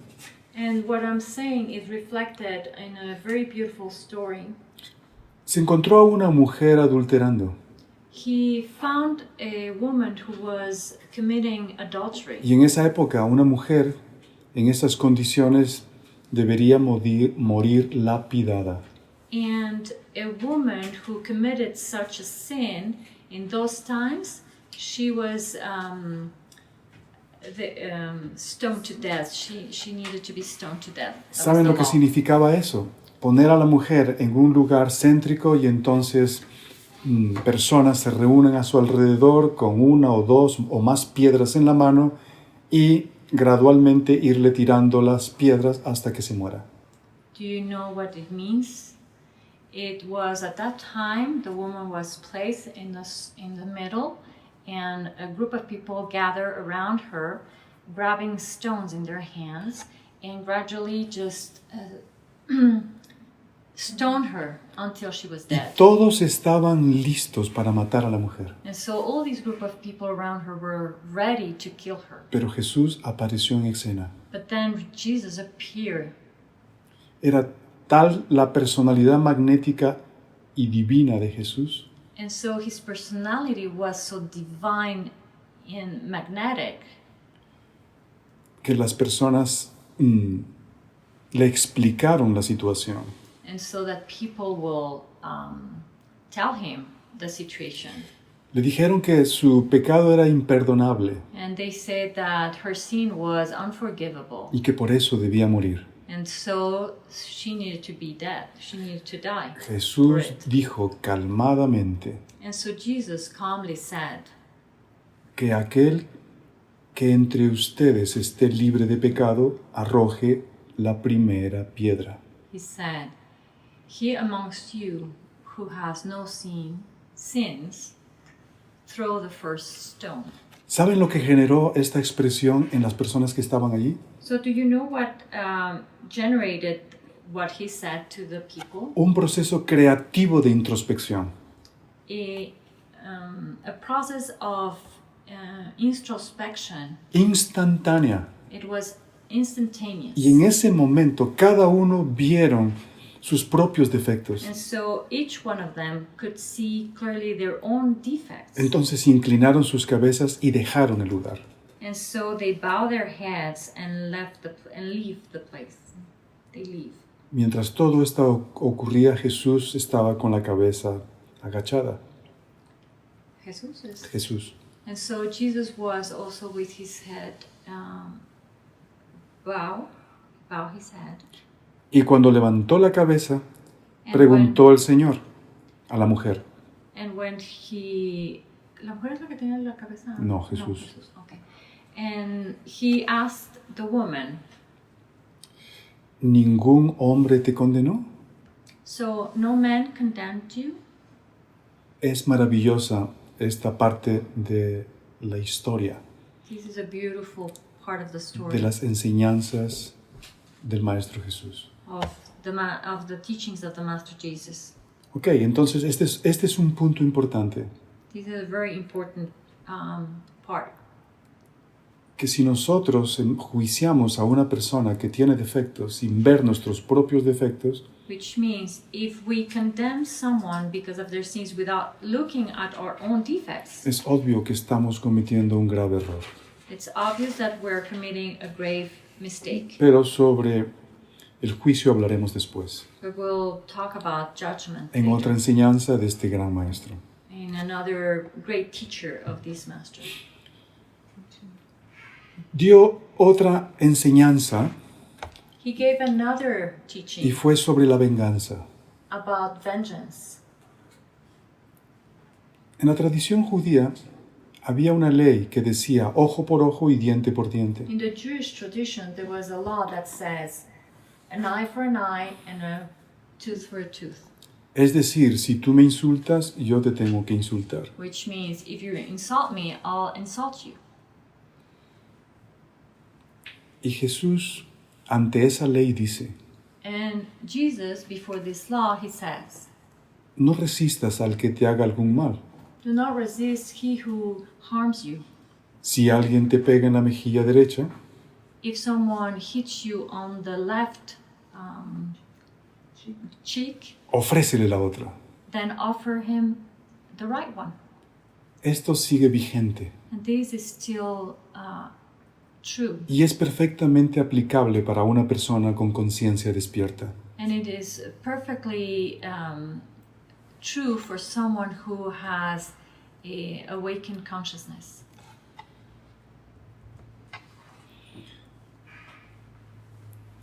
S2: And what I'm saying is reflected in a very beautiful story.
S1: Se encontró a una mujer adulterando
S2: He found a woman who was committing adultery.
S1: y en esa época una mujer en esas condiciones debería morir lapidada.
S2: And a woman who committed such a sin in those times, she was stoned to death. She needed to be stoned to death. That was
S1: ¿Saben
S2: the
S1: lo que
S2: law.
S1: significaba eso? Poner a la mujer en un lugar céntrico y entonces personas se reúnen a su alrededor con una o dos o más piedras en la mano y gradualmente irle tirando las piedras hasta que se muera.
S2: Do you know what it means? It was at that time the woman was placed in the middle, and a group of people gather around her, grabbing stones in their hands, and gradually just stone her until she was
S1: Y
S2: dead.
S1: todos estaban listos para matar a la mujer.
S2: And so all this group of people around her were ready to kill her.
S1: Pero Jesús apareció en escena.
S2: But then Jesus appeared.
S1: Era tal la personalidad magnética y divina de Jesús
S2: And so his personality was so divine and magnetic
S1: que las personas le explicaron la situación.
S2: and so that people will tell him the situation.
S1: Le dijeron que su pecado era imperdonable
S2: And they said that her sin was unforgivable.
S1: y que por eso debía morir.
S2: And so she needed to be dead. She needed to die.
S1: Jesús
S2: for it.
S1: dijo calmadamente
S2: And so Jesus calmly said
S1: que aquel que entre ustedes esté libre de pecado arroje la primera piedra.
S2: He said, "He amongst you who has no sins, throw the first stone.
S1: ¿Saben lo que generó esta expresión en las personas que estaban allí?
S2: So do you know what generated what he said to the people?
S1: Un proceso creativo de introspección.
S2: A process of introspection.
S1: Instantánea.
S2: It was instantaneous.
S1: Y en ese momento cada uno vieron sus propios defectos.
S2: And so each one of them could see clearly their own defects.
S1: Entonces inclinaron sus cabezas y dejaron el lugar.
S2: And so they bow their heads and leave the place. They leave.
S1: Mientras todo esto ocurría, Jesús estaba con la cabeza agachada. Jesús.
S2: And so Jesus was also with his head bow his head.
S1: Y cuando levantó la cabeza,
S2: And
S1: preguntó el Señor a la mujer.
S2: And when ¿la mujer es la que tenía la cabeza?
S1: No, Jesús.
S2: Jesús. Okay. And he asked the woman,
S1: ¿Ningún hombre te condenó?
S2: so no man condemned you?
S1: Es maravillosa esta parte de la historia,
S2: This is a beautiful part of the story
S1: de las enseñanzas del Maestro Jesús.
S2: of the teachings of the Master Jesus.
S1: Ok, entonces este es un punto importante.
S2: This is a very important part.
S1: Que si nosotros enjuiciamos a una persona que tiene defectos sin ver nuestros propios defectos,
S2: Which means if we condemn someone because of their sins without looking at our own defects,
S1: es obvio que estamos cometiendo un grave error.
S2: it's obvious that we're committing a grave mistake.
S1: Pero sobre el juicio hablaremos después,
S2: But we'll talk about judgment
S1: en otra
S2: later,
S1: enseñanza de este gran maestro.
S2: in another great teacher of this master.
S1: Dio otra enseñanza
S2: He gave another
S1: y
S2: teaching
S1: fue sobre la venganza.
S2: about vengeance.
S1: En la tradición judía había una ley que decía ojo por ojo y diente por diente.
S2: In the Jewish tradition, there was a law that says an eye for an eye and a tooth for a tooth,
S1: Es decir, si tú me insultas, yo te tengo que insultar.
S2: which means if you insult me, I'll insult you.
S1: Y Jesús, ante esa ley, dice,
S2: And Jesus, before this law, he says,
S1: no resistas al que te haga algún mal.
S2: do not resist he who harms you.
S1: Si alguien te pega en la mejilla derecha,
S2: If someone hits you on the left cheek,
S1: ofrécele la otra.
S2: then offer him the right one.
S1: Esto sigue vigente
S2: And this is still true.
S1: y es perfectamente aplicable para una persona con conciencia despierta.
S2: And it is perfectly true for someone who has a awakened consciousness.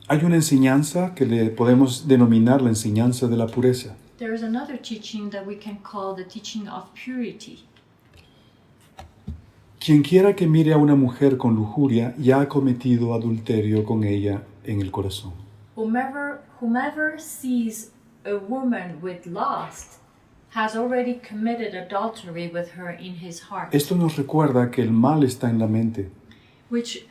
S1: Hay una enseñanza que le podemos denominar la enseñanza de la pureza.
S2: There is another teaching that we can call the teaching of purity.
S1: Quien quiera que mire a una mujer con lujuria ya ha cometido adulterio con ella en el corazón.
S2: Whomever sees a woman with lust has already committed adultery with her in his heart.
S1: Esto nos recuerda que el mal está en la mente
S2: Which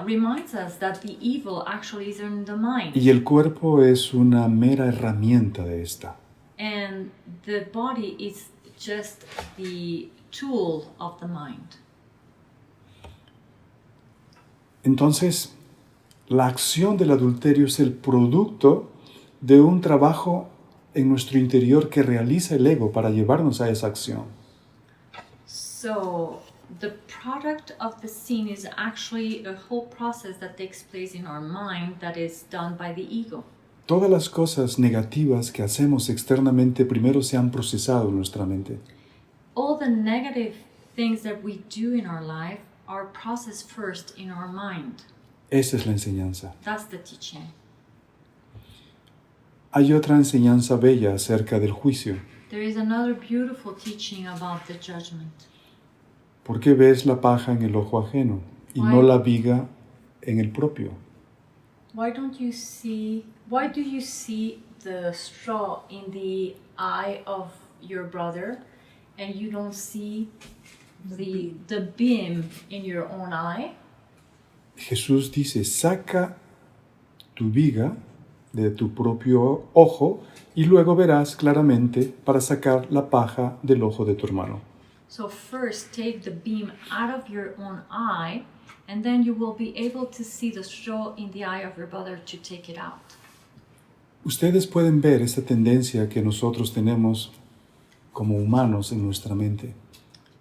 S2: reminds us that the evil actually is in the mind.
S1: y el cuerpo es una mera herramienta de esta.
S2: And the body is just the tool of the mind.
S1: Entonces, la acción del adulterio es el producto de un trabajo en nuestro interior que realiza el ego para llevarnos a esa acción.
S2: So the product of the sin is actually a whole process that takes place in our mind that is done by the ego.
S1: Todas las cosas negativas que hacemos externamente primero se han procesado en nuestra mente.
S2: All the negative things that we do in our life are processed first in our mind.
S1: Esa es la enseñanza.
S2: That's the teaching.
S1: Hay otra enseñanza bella acerca del juicio.
S2: There is another beautiful teaching about the judgment.
S1: ¿Por qué ves la paja en el ojo ajeno y no la viga en el propio?
S2: Why do you see the straw in the eye of your brother and you don't see the beam in your own eye?
S1: Jesús dice, saca tu viga de tu propio ojo y luego verás claramente para sacar la paja del ojo de tu hermano.
S2: So first take the beam out of your own eye, and then you will be able to see the straw in the eye of your brother to take it out.
S1: Ustedes pueden ver esta tendencia que nosotros tenemos como humanos en nuestra mente.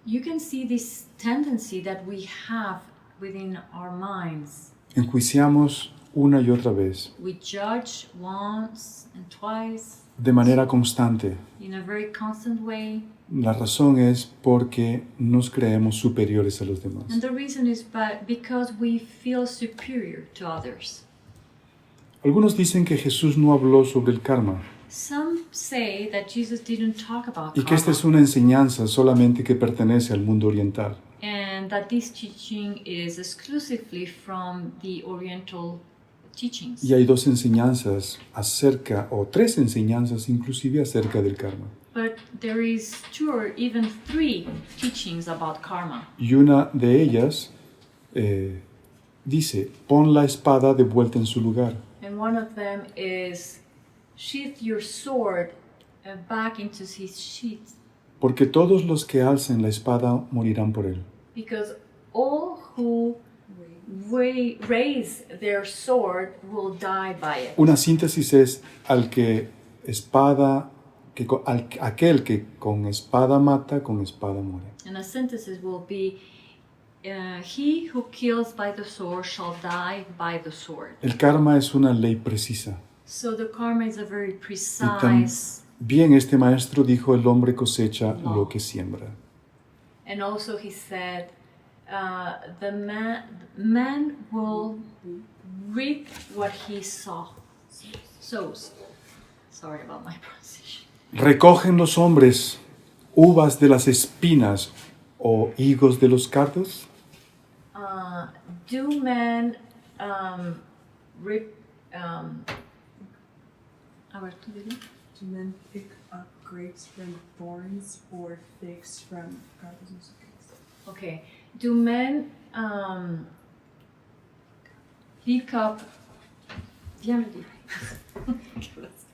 S2: You can see this tendency that we have within our minds.
S1: Enjuiciamos una y otra vez,
S2: We judge once and twice
S1: de manera constante.
S2: in a very constant way.
S1: La razón es porque nos creemos superiores a los demás.
S2: And the reason is because we feel superior to others.
S1: Algunos dicen que Jesús no habló sobre el karma
S2: Some say that Jesus didn't talk about
S1: y que esta es
S2: karma,
S1: una enseñanza solamente que pertenece al mundo oriental.
S2: and that this teaching is exclusively from the Oriental teachings.
S1: Y hay dos enseñanzas acerca, o tres enseñanzas inclusive acerca del karma.
S2: But there is 2 or even 3 teachings about karma.
S1: Y una de ellas dice, pon la espada de vuelta en su lugar.
S2: And one of them is sheath your sword back into his sheath,
S1: Porque todos los que alcen la espada morirán por él.
S2: because all who raise their sword will die by it.
S1: Una síntesis es aquel que con espada mata, con espada muere.
S2: And a synthesis will be he who kills by the sword shall die by the sword.
S1: El karma es una ley precisa.
S2: So the karma is a very
S1: Y
S2: precise,
S1: también este maestro dijo, el hombre cosecha lo que siembra.
S2: and also he said the man will reap what he sows. Sorry about my pronunciation.
S1: ¿Recogen los hombres uvas de las espinas o higos de los cardos?
S2: Do men reap? A ver, tú dile.
S3: Do men pick up grapes from thorns or figs from cardos and suckers?
S2: Okay. Do men pick up? Viens le dire.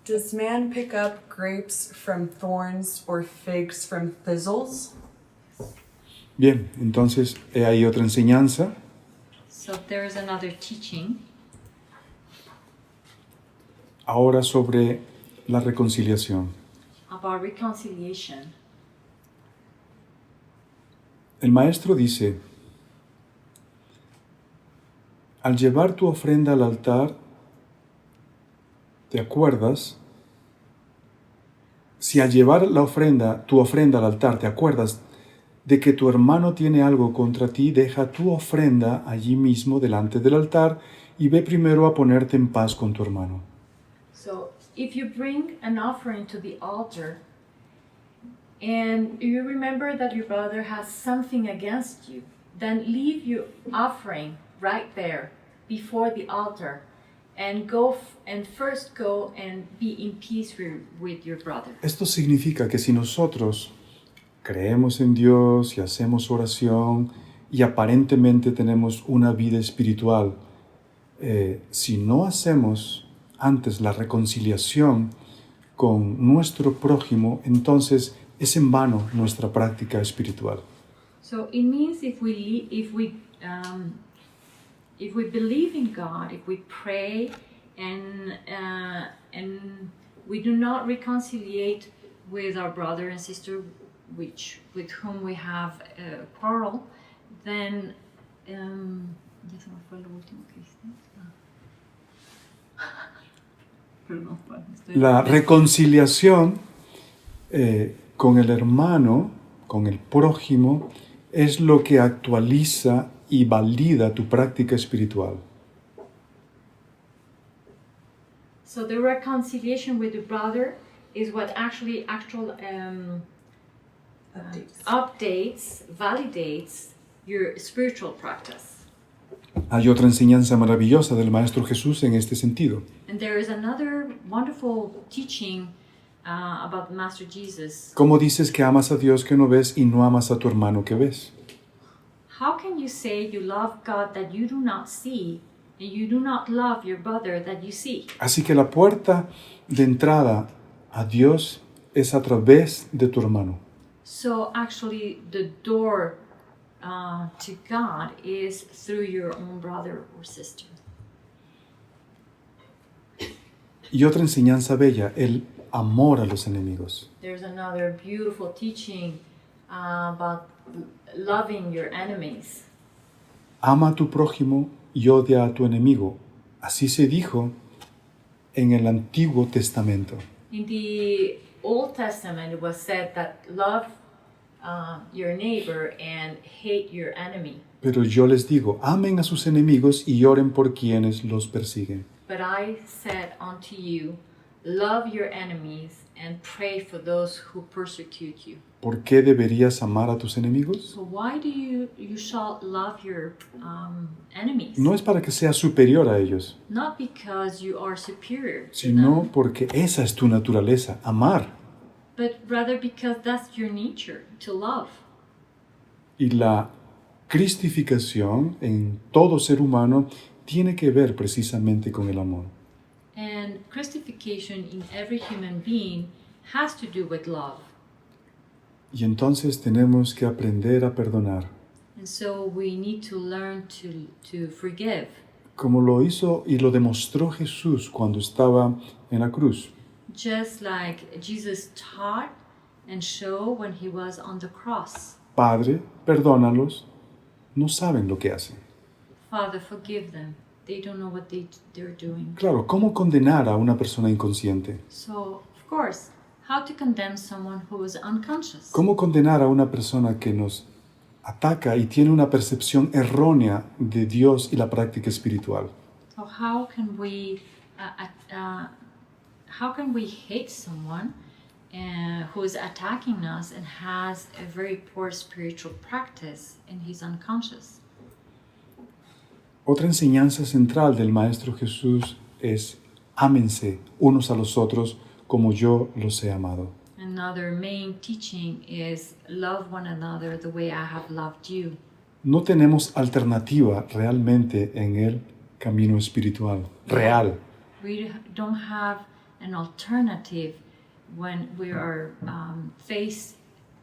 S3: Does man pick up grapes from thorns or figs from thistles?
S1: Bien, entonces hay otra enseñanza.
S2: So there is another teaching
S1: Ahora sobre la reconciliación.
S2: about reconciliation.
S1: El maestro dice, al llevar tu ofrenda al altar, ¿te acuerdas? Si al llevar tu ofrenda al altar te acuerdas de que tu hermano tiene algo contra ti, deja tu ofrenda allí mismo delante del altar y ve primero a ponerte en paz con tu hermano.
S2: So if you bring an offering to the altar and you remember that your brother has something against you, then leave your offering right there before the altar and first go and be in peace with your brother.
S1: Esto significa que si nosotros creemos en Dios y hacemos oración y aparentemente tenemos una vida espiritual, si no hacemos antes la reconciliación con nuestro prójimo, entonces es en vano nuestra práctica espiritual.
S2: So it means if we believe in God, if we pray and we do not reconciliate with our brother and sister with whom we have a quarrel, then ya se me fue lo último que hice. Perdón,
S1: La reconciliación con el hermano, con el prójimo, es lo que actualiza y valida tu práctica espiritual.
S2: So the reconciliation with the brother is what actually updates, validates your spiritual practice.
S1: Hay otra enseñanza maravillosa del Maestro Jesús en este sentido.
S2: And there is another wonderful teaching about Master Jesus.
S1: ¿Cómo dices que amas a Dios que no ves y no amas a tu hermano que ves?
S2: How can you say you love God that you do not see, and you do not love your brother that you see?
S1: Así que la puerta de entrada a Dios es a través de tu hermano.
S2: So actually, the door to God is through your own brother or sister.
S1: Y otra enseñanza bella, el amor a los enemigos.
S2: There's another beautiful teaching about loving your enemies.
S1: Ama a tu prójimo y odia a tu enemigo. Así se dijo en el Antiguo Testamento.
S2: In the Old Testament, it was said that love your neighbor and hate your enemy.
S1: Pero yo les digo, amen a sus enemigos y oren por quienes los persiguen.
S2: But I said unto you, love your enemies and pray for those who persecute you.
S1: ¿Por qué deberías amar a tus enemigos?
S2: So why do you shall love your enemies?
S1: No es para que seas superior a ellos,
S2: Not because you are superior to
S1: sino
S2: them,
S1: porque esa es tu naturaleza, amar.
S2: but rather because that's your nature, to love.
S1: Y la cristificación en todo ser humano tiene que ver precisamente con el amor.
S2: And Christification in every human being has to do with love.
S1: Y entonces tenemos que aprender a perdonar,
S2: And so we need to learn to forgive,
S1: como lo hizo y lo demostró Jesús cuando estaba en la cruz.
S2: just like Jesus taught and showed when he was on the cross.
S1: Padre, perdónalos, no saben lo que hacen.
S2: Father, forgive them. They don't know what they're doing.
S1: Claro, ¿cómo condenar a una persona inconsciente?
S2: So, of course, how to condemn someone who is unconscious?
S1: ¿Cómo condenar a una persona que nos ataca y tiene una percepción errónea de Dios y la práctica espiritual?
S2: So how can we hate someone who is attacking us and has a very poor spiritual practice and he's unconscious?
S1: Otra enseñanza central del Maestro Jesús es ámense unos a los otros como yo los he amado.
S2: Another main teaching is love one another the way I have loved you.
S1: No tenemos alternativa realmente en el camino espiritual, real.
S2: We don't have an alternative when we are faced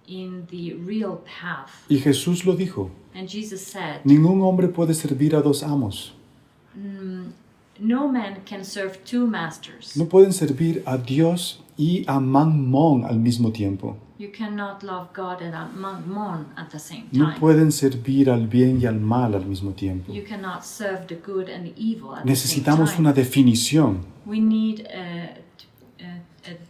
S2: in the real path.
S1: Y Jesús lo dijo,
S2: And Jesus said,
S1: ningún hombre puede servir a dos amos.
S2: no man can serve two masters.
S1: No pueden servir a Dios y a Mammón al mismo tiempo.
S2: You cannot love God and Mammon at the same
S1: No
S2: time.
S1: pueden servir al bien y al mal al mismo tiempo.
S2: You cannot serve the good and the evil at the same
S1: Necesitamos
S2: time.
S1: una definición,
S2: We need a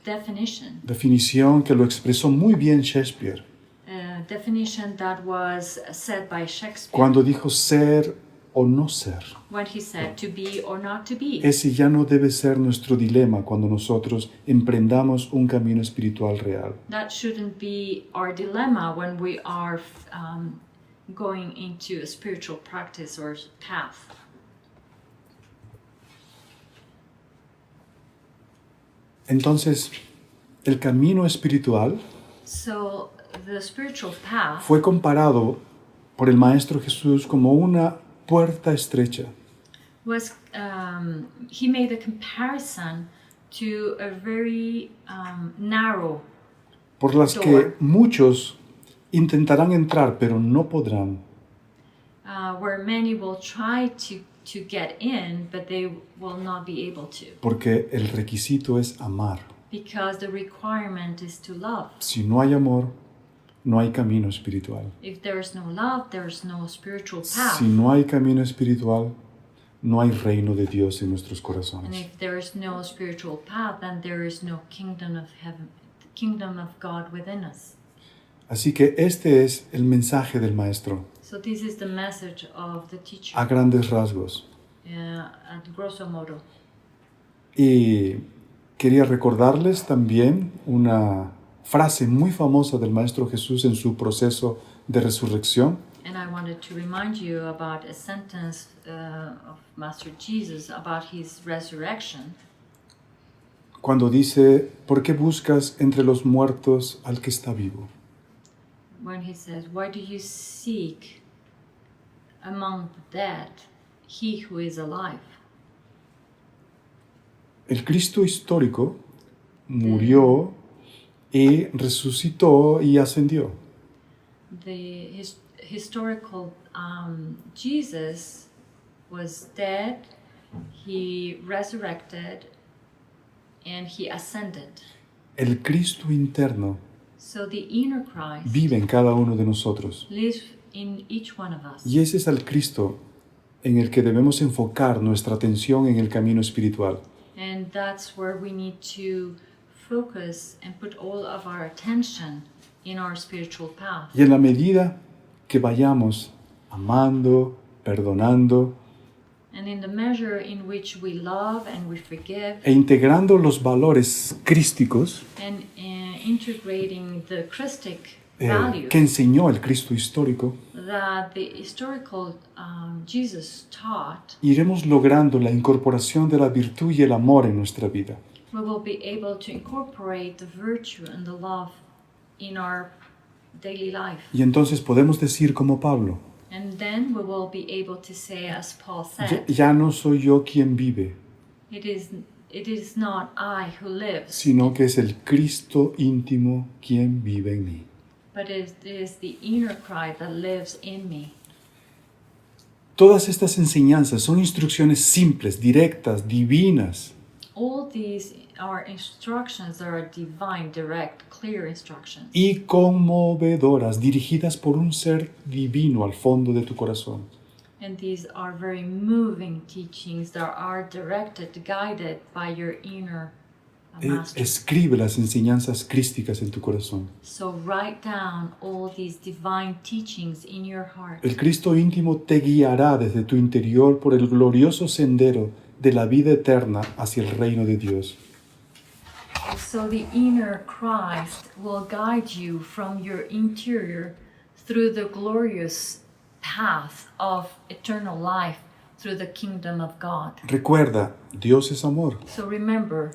S2: definition.
S1: definición que lo expresó muy bien Shakespeare
S2: A definition that was said by Shakespeare
S1: cuando dijo ser o no ser.
S2: when he said to be or not to be.
S1: Ese ya no debe ser nuestro dilema cuando nosotros emprendamos un camino espiritual real.
S2: That shouldn't be our dilemma when we are going into a spiritual practice or path.
S1: Entonces, el camino espiritual
S2: So the spiritual path
S1: fue comparado por el Maestro Jesús como una puerta estrecha.
S2: was, he made a comparison to a very narrow
S1: por las que
S2: door.
S1: muchos intentarán entrar, pero no podrán,
S2: where many will try to get in, but they will not be able to,
S1: porque el requisito es amar.
S2: because the requirement is to love.
S1: Si no hay amor, no hay camino espiritual.
S2: If there is no love, there is no spiritual path.
S1: Si no hay camino espiritual, no hay reino de Dios en nuestros
S2: And
S1: corazones.
S2: if there is no spiritual path, then there is no kingdom of heaven, the kingdom of God within us.
S1: Así que este es el mensaje del Maestro,
S2: So this is the message of the teacher,
S1: a grandes rasgos.
S2: at grosso modo.
S1: Y quería recordarles también una frase muy famosa del Maestro Jesús en su proceso de resurrección.
S2: And I wanted to remind you about a sentence of Master Jesus about his resurrection.
S1: Cuando dice, ¿por qué buscas entre los muertos al que está vivo?
S2: When he says, why do you seek among the dead he who is alive?
S1: El Cristo histórico murió y resucitó y ascendió.
S2: The historical Jesus was dead, he resurrected, and he ascended.
S1: El Cristo interno
S2: So the inner Christ
S1: vive en cada uno de nosotros.
S2: lives in each one of us.
S1: Y ese es el Cristo en el que debemos enfocar nuestra atención en el camino espiritual.
S2: And that's where we need to focus and put all of our attention in our spiritual path.
S1: Y en la medida que vayamos amando, perdonando
S2: And in the measure in which we love and we forgive
S1: e integrando los valores crísticos
S2: and integrating the Christic values
S1: que enseñó el Cristo histórico,
S2: that the historical Jesus taught,
S1: iremos logrando la incorporación de la virtud y el amor en nuestra vida.
S2: we will be able to incorporate the virtue and the love in our daily life.
S1: Y entonces podemos decir como Pablo,
S2: And then we will be able to say, as Paul said,
S1: ya no soy yo quien vive,
S2: it is not I who lives,
S1: sino que es el Cristo íntimo quien vive en mí.
S2: but it is the inner Christ that lives in me.
S1: Todas estas enseñanzas son instrucciones simples, directas, divinas,
S2: All these are instructions that are divine, direct, clear instructions.
S1: y conmovedoras, dirigidas por un ser divino al fondo de tu corazón.
S2: And these are very moving teachings that are directed, guided by your inner master.
S1: Escribe las enseñanzas crísticas en tu corazón.
S2: So write down all these divine teachings in your heart.
S1: El Cristo íntimo te guiará desde tu interior por el glorioso sendero de la vida eterna hacia el reino de Dios.
S2: So the inner Christ will guide you from your interior through the glorious path of eternal life through the kingdom of God.
S1: Recuerda, Dios es amor,
S2: So remember,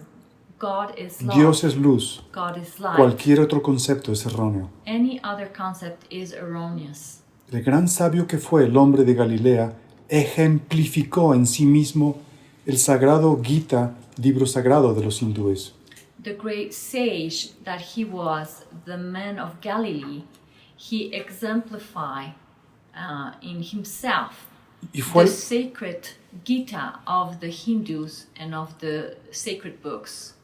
S2: God is love.
S1: Dios es luz.
S2: God is life.
S1: Cualquier otro concepto es erróneo.
S2: Any other concept is erroneous.
S1: El gran sabio que fue el hombre de Galilea ejemplificó en sí mismo el sagrado Gita, libro sagrado de los hindúes.
S2: The great sage that he was, the man of Galilee, he exemplified in himself
S1: Y fue,
S2: the sacred Gita of the Hindus and of the sacred books.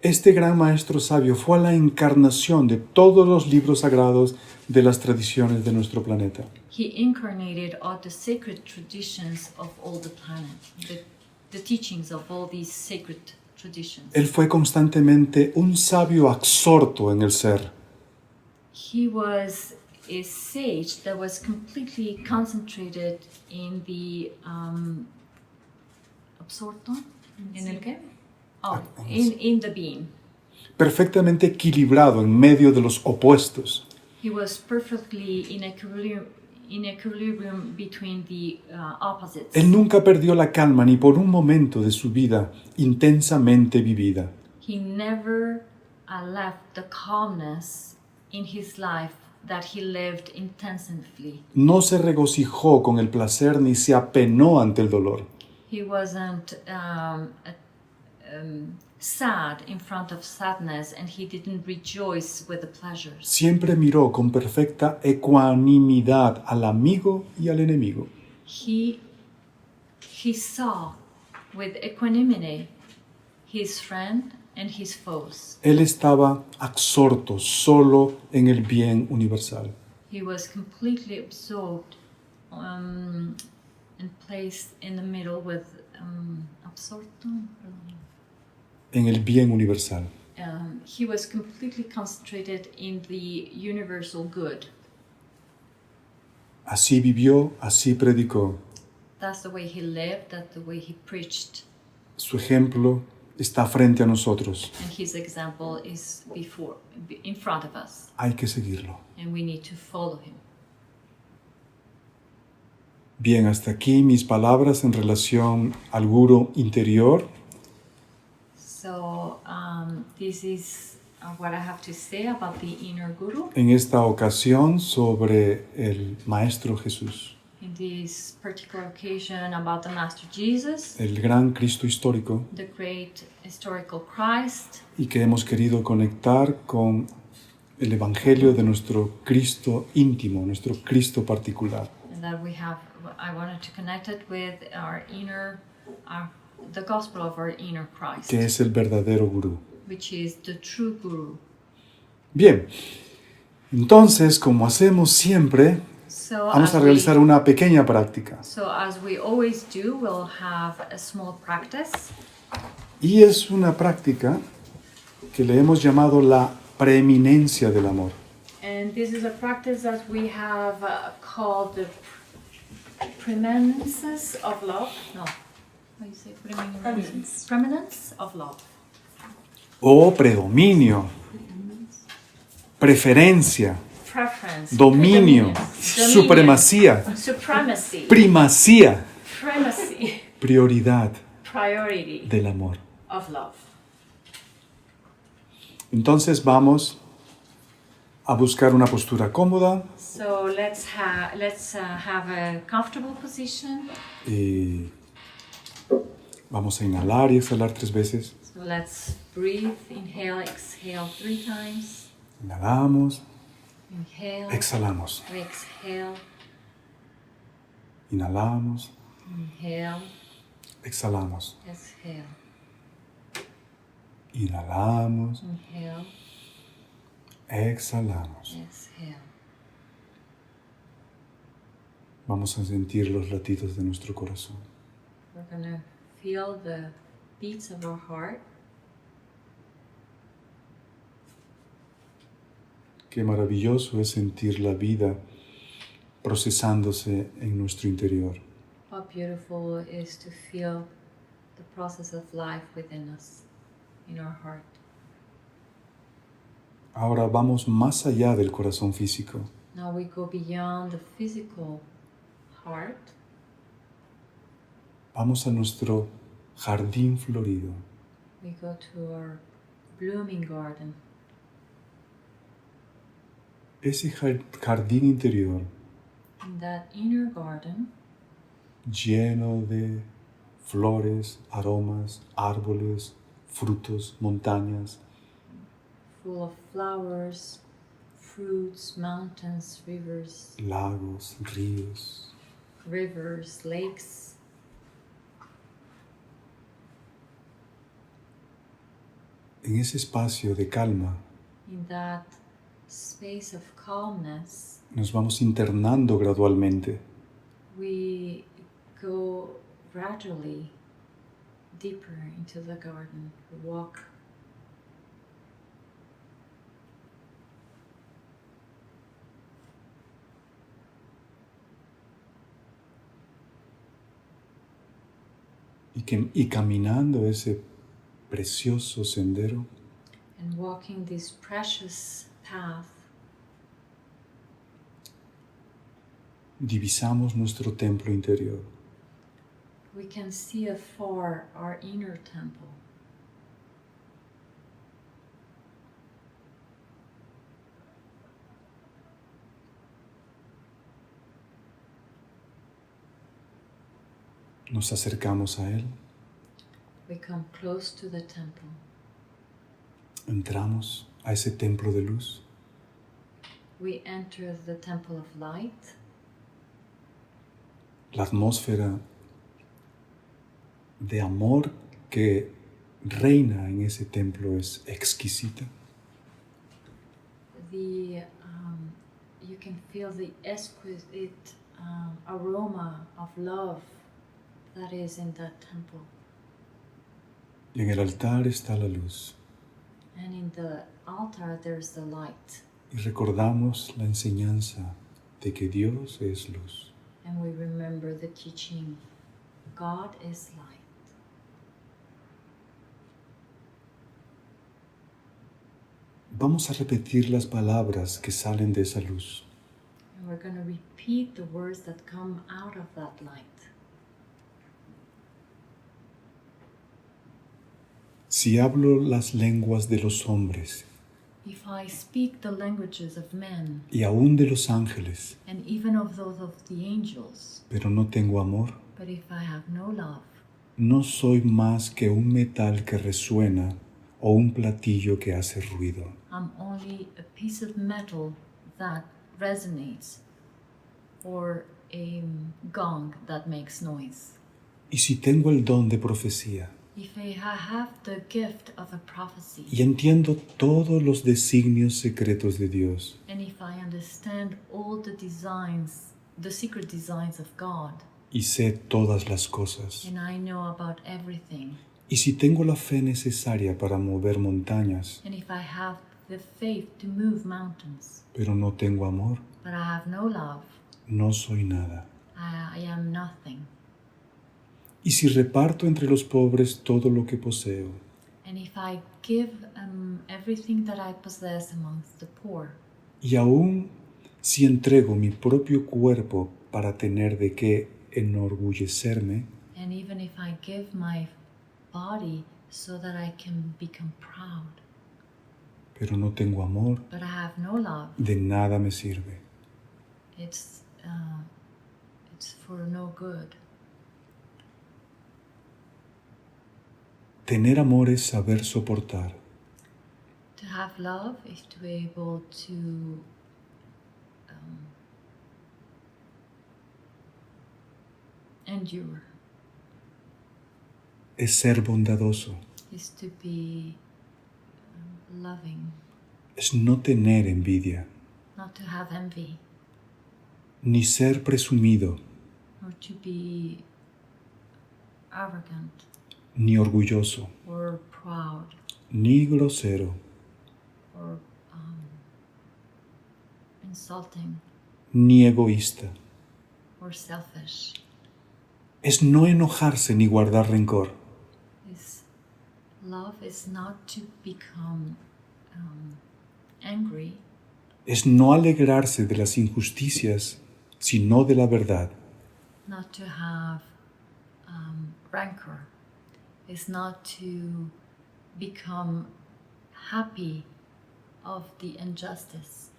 S1: este gran maestro sabio fue la encarnación de todos los libros sagrados de las tradiciones de nuestro planeta.
S2: He incarnated all the sacred traditions of all the planet, the teachings of all these sacred traditions.
S1: Él fue constantemente un sabio absorto en el ser.
S2: He was a sage that was completely concentrated in the absorto. ¿En el qué? Oh, in the being.
S1: Perfectamente equilibrado en medio de los opuestos.
S2: He was perfectly in equilibrium between the opposites.
S1: Él nunca perdió la calma ni por un momento de su vida intensamente vivida.
S2: He never left the calmness in his life that he lived intensively.
S1: No se regocijó con el placer ni se apenó ante el dolor.
S2: He wasn't sad in front of sadness, and he didn't rejoice with the pleasures.
S1: Siempre miró con perfecta ecuanimidad al amigo y al enemigo.
S2: He saw with equanimity his friend and his foes.
S1: Él estaba absorto solo en el bien universal.
S2: He was completely absorbed and placed in the middle with absorto.
S1: En el bien universal.
S2: He was completely concentrated in the universal good.
S1: Así vivió, así predicó.
S2: That's the way he lived, that's the way he preached.
S1: Su ejemplo está frente a nosotros.
S2: And his example is in front of us.
S1: Hay que seguirlo.
S2: And we need to follow him.
S1: Bien, hasta aquí mis palabras en relación al guru interior.
S2: So this is what I have to say about the inner guru.
S1: En esta ocasión sobre el Maestro Jesús,
S2: In this particular occasion about the Master Jesus,
S1: el gran Cristo histórico,
S2: the great historical Christ,
S1: y que hemos querido conectar con el Evangelio de nuestro Cristo íntimo, nuestro Cristo particular.
S2: and that I wanted to connect it with the gospel of our inner Christ,
S1: Que es el verdadero gurú.
S2: which is the true guru.
S1: Bien, entonces, como hacemos siempre,
S2: So
S1: vamos a realizar una pequeña práctica.
S2: as we always do, we'll have a small practice.
S1: Y es una práctica que le hemos llamado la preeminencia del amor.
S2: And this is a practice that we have called the preeminence of love. No, how do you say preeminence? Preeminence of love.
S1: O predominio, preferencia,
S2: Preference.
S1: dominio,
S2: predominance,
S1: supremacía,
S2: supremacy.
S1: primacía,
S2: Primacy.
S1: prioridad
S2: Priority
S1: del amor.
S2: of love.
S1: Entonces vamos a buscar una postura cómoda
S2: So let's have a comfortable position.
S1: y vamos a inhalar y exhalar 3 veces.
S2: So let's breathe, inhale, exhale 3 times.
S1: Inhalamos,
S2: Inhale,
S1: exhalamos.
S2: exhale,
S1: Inhalamos,
S2: inhale,
S1: exhalamos.
S2: exhale,
S1: Inhalamos,
S2: inhale,
S1: exhalamos.
S2: exhale.
S1: Vamos a sentir los latidos de nuestro corazón.
S2: We're gonna feel the beats of our heart.
S1: Qué maravilloso es sentir la vida procesándose en nuestro interior.
S2: How beautiful it is to feel the process of life within us, in our heart.
S1: Ahora vamos más allá del corazón físico.
S2: Now we go beyond the physical heart.
S1: Vamos a nuestro jardín florido.
S2: We go to our blooming garden.
S1: Ese jardín interior
S2: In that inner garden,
S1: lleno de flores, aromas, árboles, frutos, montañas,
S2: full of flowers, fruits, mountains,
S1: lagos, ríos.
S2: lakes.
S1: En ese espacio de calma
S2: In that space of calmness,
S1: nos vamos internando gradualmente
S2: we go gradually deeper into the garden. We walk.
S1: y caminando ese precioso sendero,
S2: And walking this precious path,
S1: divisamos nuestro templo interior.
S2: we can see afar our inner temple.
S1: Nos acercamos a él,
S2: We come close to the temple.
S1: entramos a ese templo de luz,
S2: We enter the temple of light.
S1: la atmósfera de amor que reina en ese templo es exquisita.
S2: You can feel the exquisite aroma of love that is in that temple.
S1: Y en el altar está la luz.
S2: And in the altar there's the light.
S1: Y recordamos la enseñanza de que Dios es luz.
S2: And we remember the teaching, God is light.
S1: Vamos a repetir las palabras que salen de esa luz.
S2: And we're going to repeat the words that come out of that light.
S1: Si hablo las lenguas de los hombres
S2: If I speak the languages of men,
S1: y aún de los ángeles,
S2: and even of those of the angels,
S1: pero no tengo amor,
S2: but if I have no love,
S1: no soy más que un metal que resuena o un platillo que hace ruido.
S2: I'm only a piece of metal that resonates, or a gong that makes noise.
S1: Y si tengo el don de profecía
S2: If I have the gift of a prophecy,
S1: y entiendo todos los designios secretos de Dios,
S2: and if I understand all the designs, the secret designs of God,
S1: y sé todas las cosas,
S2: and I know about everything,
S1: y si tengo la fe necesaria para mover montañas,
S2: and if I have the faith to move mountains,
S1: pero no tengo amor,
S2: but I have no love,
S1: no soy nada.
S2: I am nothing.
S1: Y si reparto entre los pobres todo lo que poseo,
S2: And if I give everything that I possess amongst the poor,
S1: y aún si entrego mi propio cuerpo para tener de qué enorgullecerme,
S2: and even if I give my body so that I can become proud,
S1: pero no tengo amor,
S2: but I have no love,
S1: de nada me sirve.
S2: it's for no good.
S1: Tener amor es saber soportar,
S2: To have love is to be able to endure,
S1: es ser bondadoso,
S2: is to be loving,
S1: es no tener envidia,
S2: not to have envy,
S1: ni ser presumido,
S2: or to be arrogant
S1: ni orgulloso,
S2: or proud
S1: ni grosero,
S2: or insulting
S1: ni egoísta.
S2: or selfish.
S1: Es no enojarse ni guardar rencor.
S2: Love is not to become angry,
S1: Es no alegrarse de las injusticias, sino de la verdad.
S2: not to have rancor. It's not to become happy of the injustice,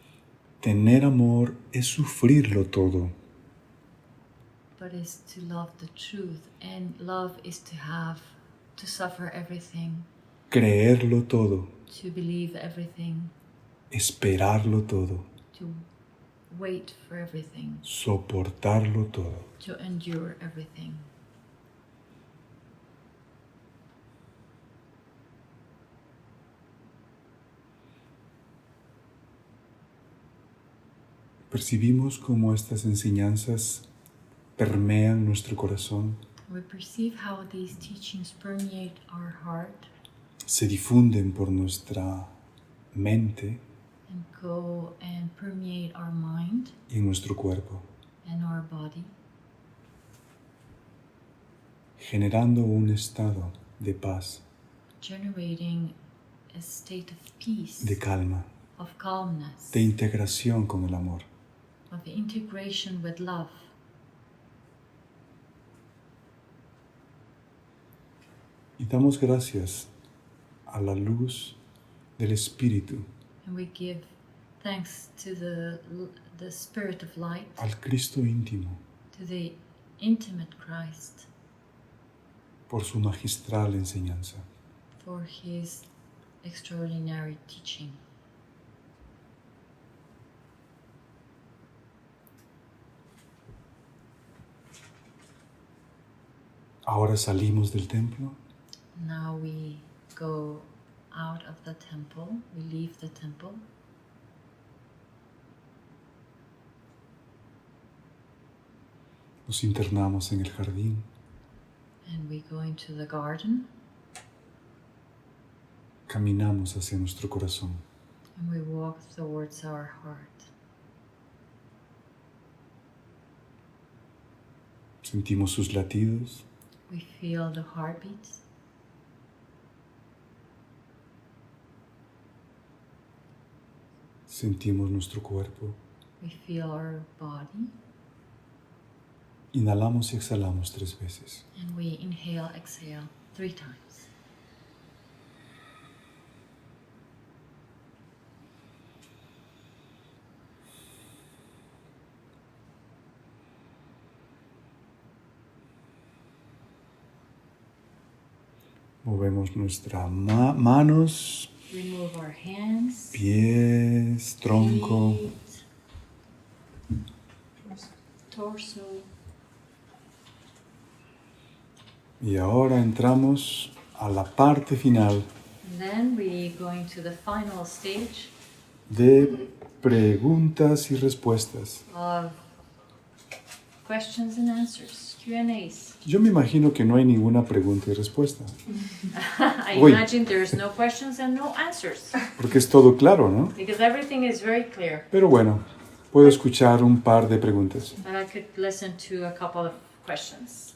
S1: Tener amor es sufrirlo todo.
S2: but is to love the truth. And love is to suffer everything,
S1: Creerlo todo.
S2: to believe everything,
S1: Esperarlo todo.
S2: to wait for everything,
S1: Soportarlo todo.
S2: to endure everything.
S1: Percibimos cómo estas enseñanzas permean nuestro corazón,
S2: We perceive how these teachings permeate our heart
S1: se difunden por nuestra mente
S2: and go and permeate our mind
S1: y en nuestro cuerpo,
S2: and our body,
S1: generando un estado de paz,
S2: generating a state of peace,
S1: de calma,
S2: of calmness,
S1: de integración con el amor.
S2: of integration with love.
S1: Y damos gracias a la luz del Espíritu,
S2: And we give thanks to the Spirit of Light,
S1: al Cristo íntimo,
S2: to the intimate Christ,
S1: por su magistral enseñanza.
S2: for His extraordinary teaching.
S1: Ahora salimos del templo
S2: Now we go out of the temple, we leave the temple,
S1: nos internamos en el jardín,
S2: and we go into the garden,
S1: caminamos hacia nuestro corazón.
S2: and we walk towards our heart.
S1: Sentimos sus latidos,
S2: We feel the heartbeats,
S1: sentimos nuestro cuerpo,
S2: we We feel our body.
S1: Inhalamos y exhalamos 3 veces.
S2: And we inhale, exhale 3 times.
S1: Movemos nuestras manos,
S2: Remove our hands,
S1: pies, tronco.
S2: feet, torso.
S1: Y ahora entramos a la parte final
S2: And then we go into the final stage
S1: de preguntas y respuestas.
S2: of questions and answers, Q&As.
S1: Yo me imagino que no hay ninguna pregunta y respuesta,
S2: I
S1: Uy.
S2: imagine there's no questions and no answers
S1: porque es todo claro, ¿no?
S2: because everything is very clear.
S1: Pero bueno, puedo escuchar un par de preguntas.
S2: But I could listen to a couple of questions.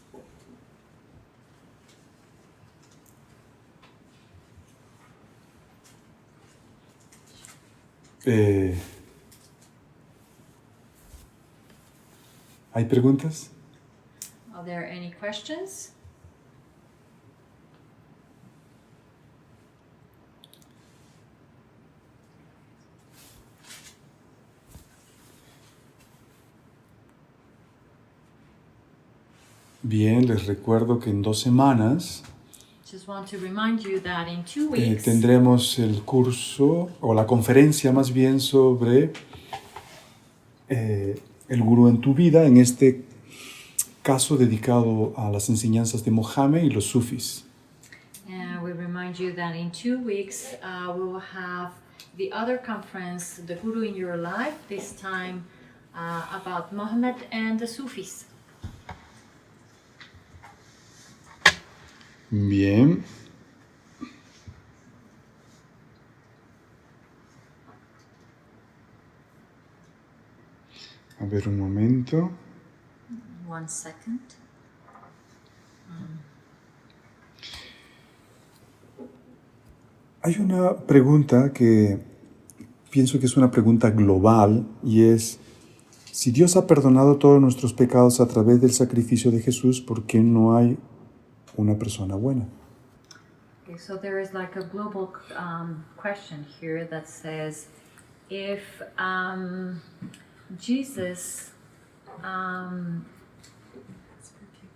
S1: ¿Hay preguntas?
S2: Are there any questions?
S1: Bien, les recuerdo que en 2 semanas
S2: Just want to remind you that in 2 weeks
S1: tendremos el curso, o la conferencia más bien, sobre el gurú en tu vida, en este caso dedicado a las enseñanzas de Mohammed y los sufis.
S2: we remind you that in 2 weeks we will have the other conference, The Guru in Your Life, this time about Muhammad and the Sufis.
S1: Bien. A ver un momento.
S2: 1 second.
S1: Hay una pregunta que pienso que es una pregunta global y es, si Dios ha perdonado todos nuestros pecados a través del sacrificio de Jesús, ¿por qué no hay una persona buena?
S2: Okay, so there is like a global question here that says, if Jesus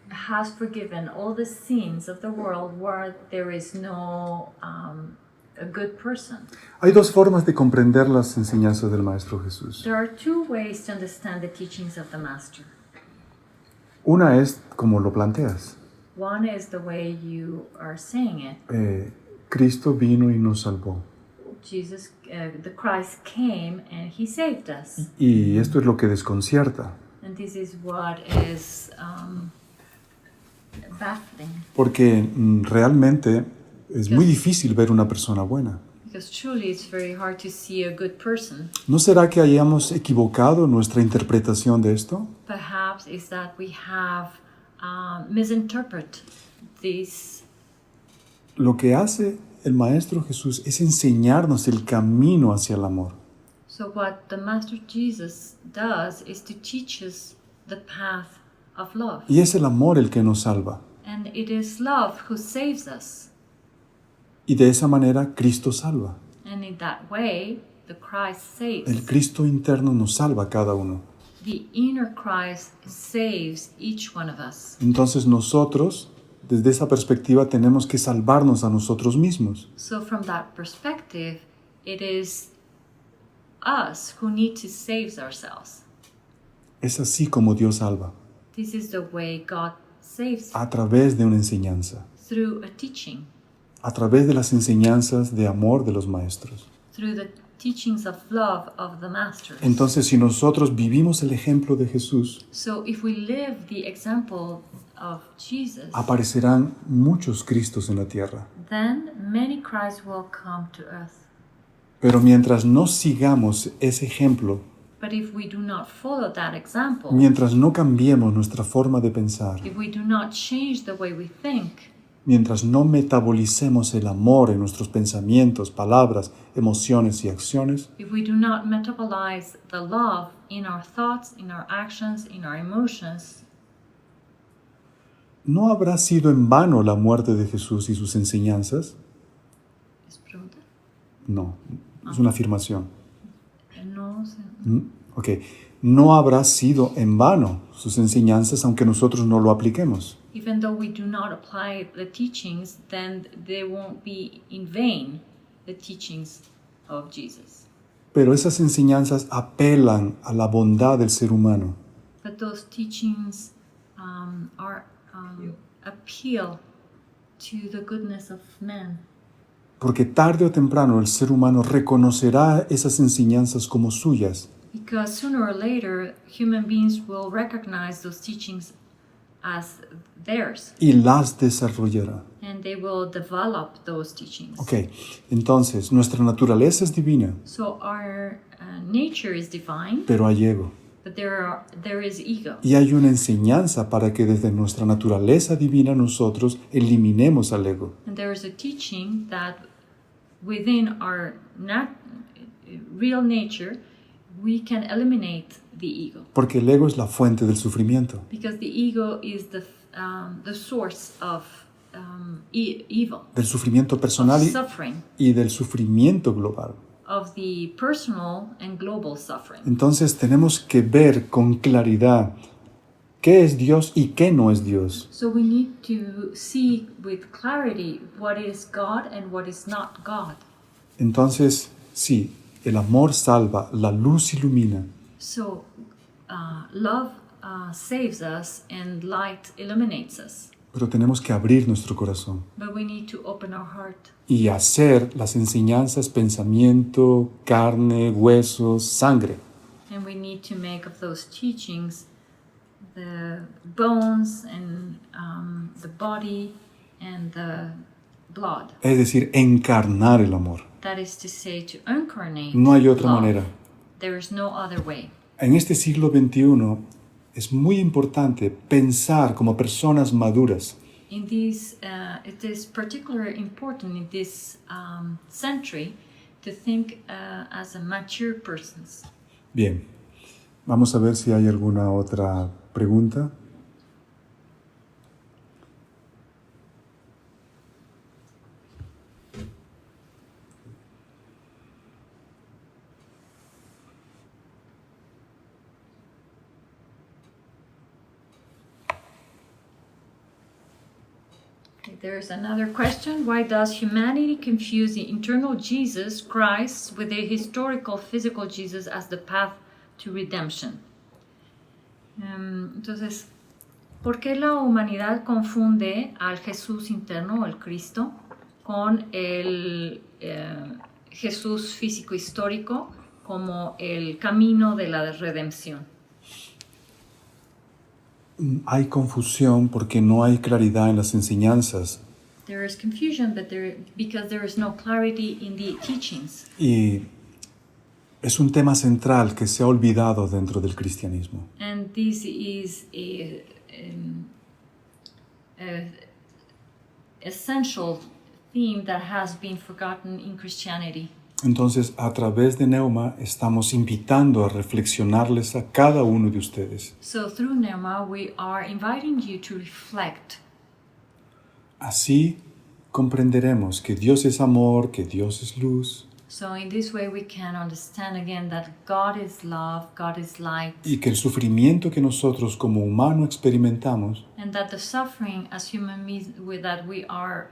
S2: has forgiven all the sins of the world, where there is no a good person.
S1: Hay 2 formas de comprender las enseñanzas del Maestro Jesús.
S2: There are 2 ways to understand the teachings of the Master.
S1: Una es como lo planteas.
S2: One is the way you are saying it.
S1: Cristo vino y nos salvó.
S2: Jesus, the Christ came and he saved us.
S1: Y esto es lo que desconcierta,
S2: And this is what is baffling.
S1: porque realmente es muy difícil ver una persona buena.
S2: Because truly it's very hard to see a good person.
S1: ¿No será que hayamos equivocado nuestra interpretación de esto?
S2: Perhaps is that we have misinterpreted this.
S1: Lo que hace el Maestro Jesús es enseñarnos el camino hacia el amor.
S2: So what the Master Jesus does is to teach us the path of love.
S1: Y es el amor el que nos salva.
S2: And it is love who saves us.
S1: Y de esa manera Cristo salva.
S2: And in that way, the Christ saves.
S1: El Cristo interno nos salva a cada uno.
S2: The inner Christ saves each one of us.
S1: Entonces nosotros, desde esa perspectiva, tenemos que salvarnos a nosotros mismos.
S2: So from that perspective, it is us who need to save ourselves.
S1: Es así como Dios salva,
S2: This is the way God saves
S1: a través de una enseñanza,
S2: through a teaching,
S1: a través de las enseñanzas de amor de los maestros.
S2: through the teachings of love of the Masters.
S1: Entonces, si nosotros vivimos el ejemplo de Jesús,
S2: So if we live the example of Jesus,
S1: aparecerán muchos Cristos en la tierra.
S2: then many Christs will come to earth.
S1: Pero mientras no sigamos ese ejemplo,
S2: But if we do not follow that example,
S1: mientras no cambiemos nuestra forma de pensar,
S2: if we do not change the way we think,
S1: mientras no metabolicemos el amor en nuestros pensamientos, palabras, emociones y acciones,
S2: if we do not metabolize the love in our thoughts, in our actions, in our emotions,
S1: ¿no habrá sido en vano la muerte de Jesús y sus enseñanzas?
S2: ¿es pregunta?
S1: No, es una afirmación.
S2: No sé.
S1: Ok, no habrá sido en vano sus enseñanzas aunque nosotros no lo apliquemos.
S2: Even though we do not apply the teachings, then they won't be in vain, the teachings of Jesus.
S1: Pero esas enseñanzas apelan a la bondad del ser humano.
S2: But those teachings appeal to the goodness of man.
S1: Porque tarde o temprano el ser humano reconocerá esas enseñanzas como suyas
S2: Because sooner or later, human beings will recognize those teachings as theirs,
S1: y las desarrollará.
S2: and they will develop those teachings.
S1: Ok, entonces nuestra naturaleza es divina,
S2: So our nature is divine,
S1: pero hay ego.
S2: but there is ego.
S1: Y hay una enseñanza para que desde nuestra naturaleza divina nosotros eliminemos al ego.
S2: And there is a teaching that within our real nature, we can eliminate the ego.
S1: Porque el ego es la fuente del sufrimiento,
S2: Because the ego is the source of evil,
S1: del sufrimiento
S2: of
S1: personal
S2: suffering,
S1: y del sufrimiento global.
S2: of the personal and global suffering.
S1: Entonces tenemos que ver con claridad qué es Dios y qué no es Dios.
S2: So we need to see with clarity what is God and what is not God.
S1: Entonces, sí, el amor salva, la luz ilumina,
S2: So love saves us and light illuminates us.
S1: pero tenemos que abrir nuestro corazón
S2: But we need to open our heart
S1: y hacer las enseñanzas, pensamiento, carne, huesos, sangre.
S2: and we need to make of those teachings the bones and the body and the blood.
S1: Es decir, encarnar el amor.
S2: That is to say, to incarnate
S1: No hay otra
S2: love.
S1: manera.
S2: There is no other way.
S1: En este siglo XXI es muy importante pensar como personas maduras.
S2: In this, it is particularly important in this century to think as a mature persons.
S1: Bien, vamos a ver si hay alguna otra pregunta.
S2: There's another question. Why does humanity confuse the internal Jesus Christ with the historical physical Jesus as the path to redemption? Entonces, ¿por qué la humanidad confunde al Jesús interno, el Cristo, con el Jesús físico histórico como el camino de la redención?
S1: Hay confusión porque no hay claridad en las enseñanzas
S2: There is confusion, but because there is no clarity in the teachings.
S1: y es un tema central que se ha olvidado dentro del cristianismo.
S2: And this is a essential theme that has been forgotten in Christianity.
S1: Entonces, a través de Neuma estamos invitando a reflexionarles a cada uno de ustedes.
S2: So through Neuma, we are inviting you to reflect.
S1: Así comprenderemos que Dios es amor, que Dios es luz
S2: So in this way, we can understand again that God is love, God is light,
S1: y que el sufrimiento que nosotros como humanos experimentamos
S2: and that the suffering as human beings that we are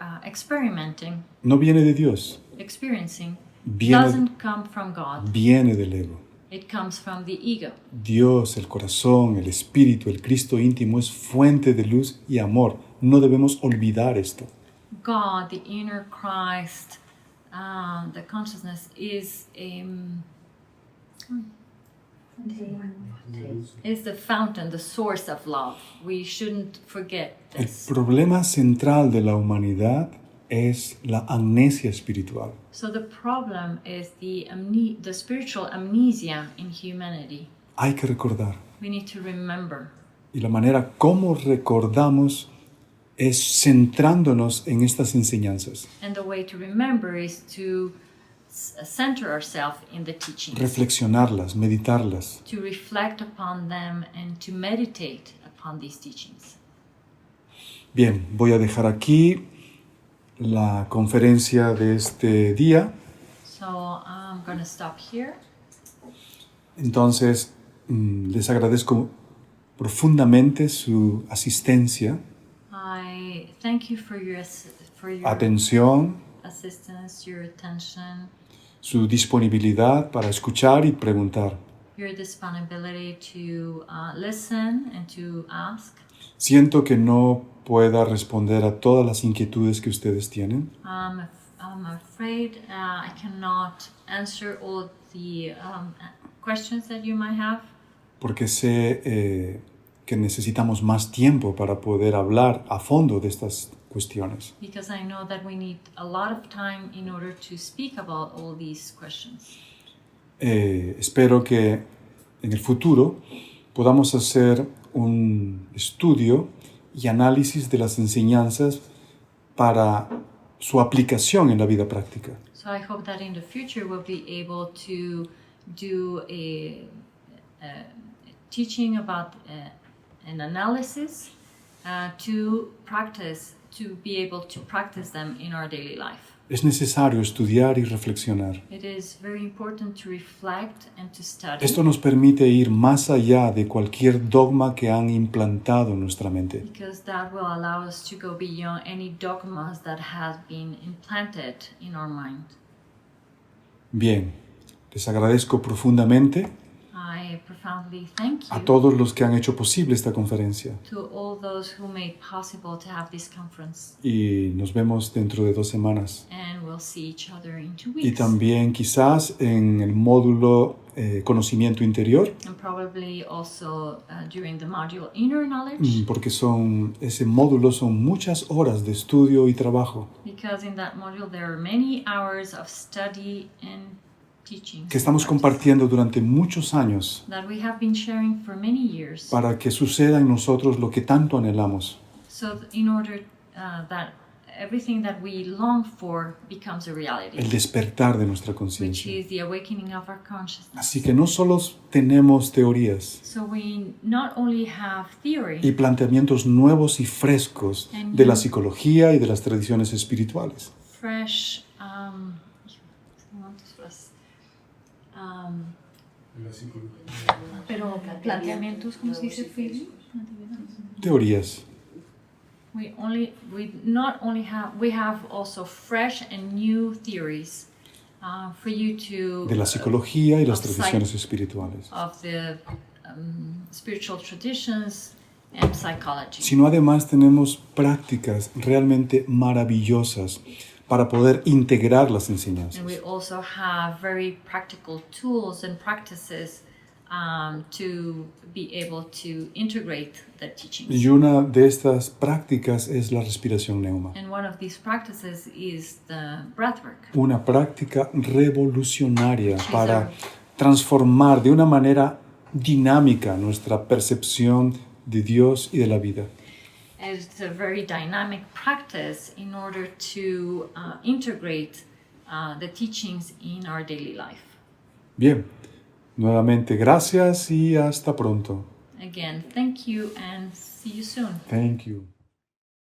S1: no viene de Dios,
S2: experiencing,
S1: viene,
S2: doesn't come from God.
S1: viene del ego.
S2: It comes from the ego.
S1: Dios, el corazón, el espíritu, el Cristo íntimo es fuente de luz y amor. No debemos olvidar esto.
S2: God, the inner Christ, the consciousness is the fountain, the source of love. We shouldn't forget
S1: El
S2: this.
S1: problema central de la humanidad es la amnesia espiritual.
S2: So the problem is the spiritual amnesia in humanity.
S1: Hay que recordar.
S2: We need to remember.
S1: Y la manera como recordamos es centrándonos en estas enseñanzas,
S2: And the way to remember is to center ourselves in the teachings,
S1: reflexionarlas, meditarlas.
S2: to reflect upon them and to meditate upon these teachings.
S1: Bien, voy a dejar aquí la conferencia de este día.
S2: So I'm going to stop here.
S1: Entonces, les agradezco profundamente su asistencia,
S2: I thank you for your
S1: atención,
S2: assistance, your attention,
S1: su disponibilidad para escuchar y preguntar.
S2: your disponibility to listen and to ask.
S1: Siento que no pueda responder a todas las inquietudes que ustedes tienen,
S2: I'm afraid I cannot answer all the questions that you might have,
S1: porque sé que necesitamos más tiempo para poder hablar a fondo de estas cuestiones.
S2: because I know that we need a lot of time in order to speak about all these questions.
S1: Espero que en el futuro podamos hacer un estudio y análisis de las enseñanzas para su aplicación en la vida práctica.
S2: So I hope that in the future we'll be able to do a teaching about an analysis to be able to practice them in our daily life.
S1: Es necesario estudiar y reflexionar.
S2: It is very important to reflect and to study.
S1: Esto nos permite ir más allá de cualquier dogma que han implantado en nuestra mente.
S2: Because that will allow us to go beyond any dogmas that have been implanted in our mind.
S1: Bien, les agradezco profundamente
S2: I profoundly thank
S1: a
S2: you
S1: todos los que han hecho posible esta conferencia
S2: to all those who made possible to have this conference.
S1: y nos vemos dentro de 2 semanas.
S2: And we'll see each other in 2
S1: Y
S2: weeks.
S1: también quizás en el módulo conocimiento interior,
S2: And probably also during the module Inner Knowledge,
S1: porque ese módulo son muchas horas de estudio y trabajo
S2: because in that module there are many hours of study and teaching
S1: que estamos compartiendo durante muchos años
S2: that we have been sharing for many years.
S1: para que suceda en nosotros lo que tanto anhelamos.
S2: So in order that everything that we long for becomes a reality,
S1: El despertar de nuestra
S2: which
S1: conciencia.
S2: is the awakening of our consciousness.
S1: Así que no solo tenemos teorías
S2: So we not only have theory
S1: y planteamientos nuevos y frescos de la psicología y de las tradiciones espirituales,
S2: fresh pero planteamientos, ¿cómo se dice?
S1: teorías.
S2: We not only have also fresh and new theories for you to
S1: De la psicología y las
S2: of
S1: tradiciones espirituales,
S2: of the spiritual traditions and psychology.
S1: sino además tenemos prácticas realmente maravillosas para poder integrar las enseñanzas.
S2: And we also have very practical tools and practices to be able to integrate the teachings.
S1: Y una de estas prácticas es la respiración neuma,
S2: And one of these practices is the breathwork.
S1: una práctica revolucionaria para transformar de una manera dinámica nuestra percepción de Dios y de la vida.
S2: And it's a very dynamic practice in order to integrate the teachings in our daily life.
S1: Bien, nuevamente gracias y hasta pronto.
S2: Again, thank you and see you soon.
S1: Thank you.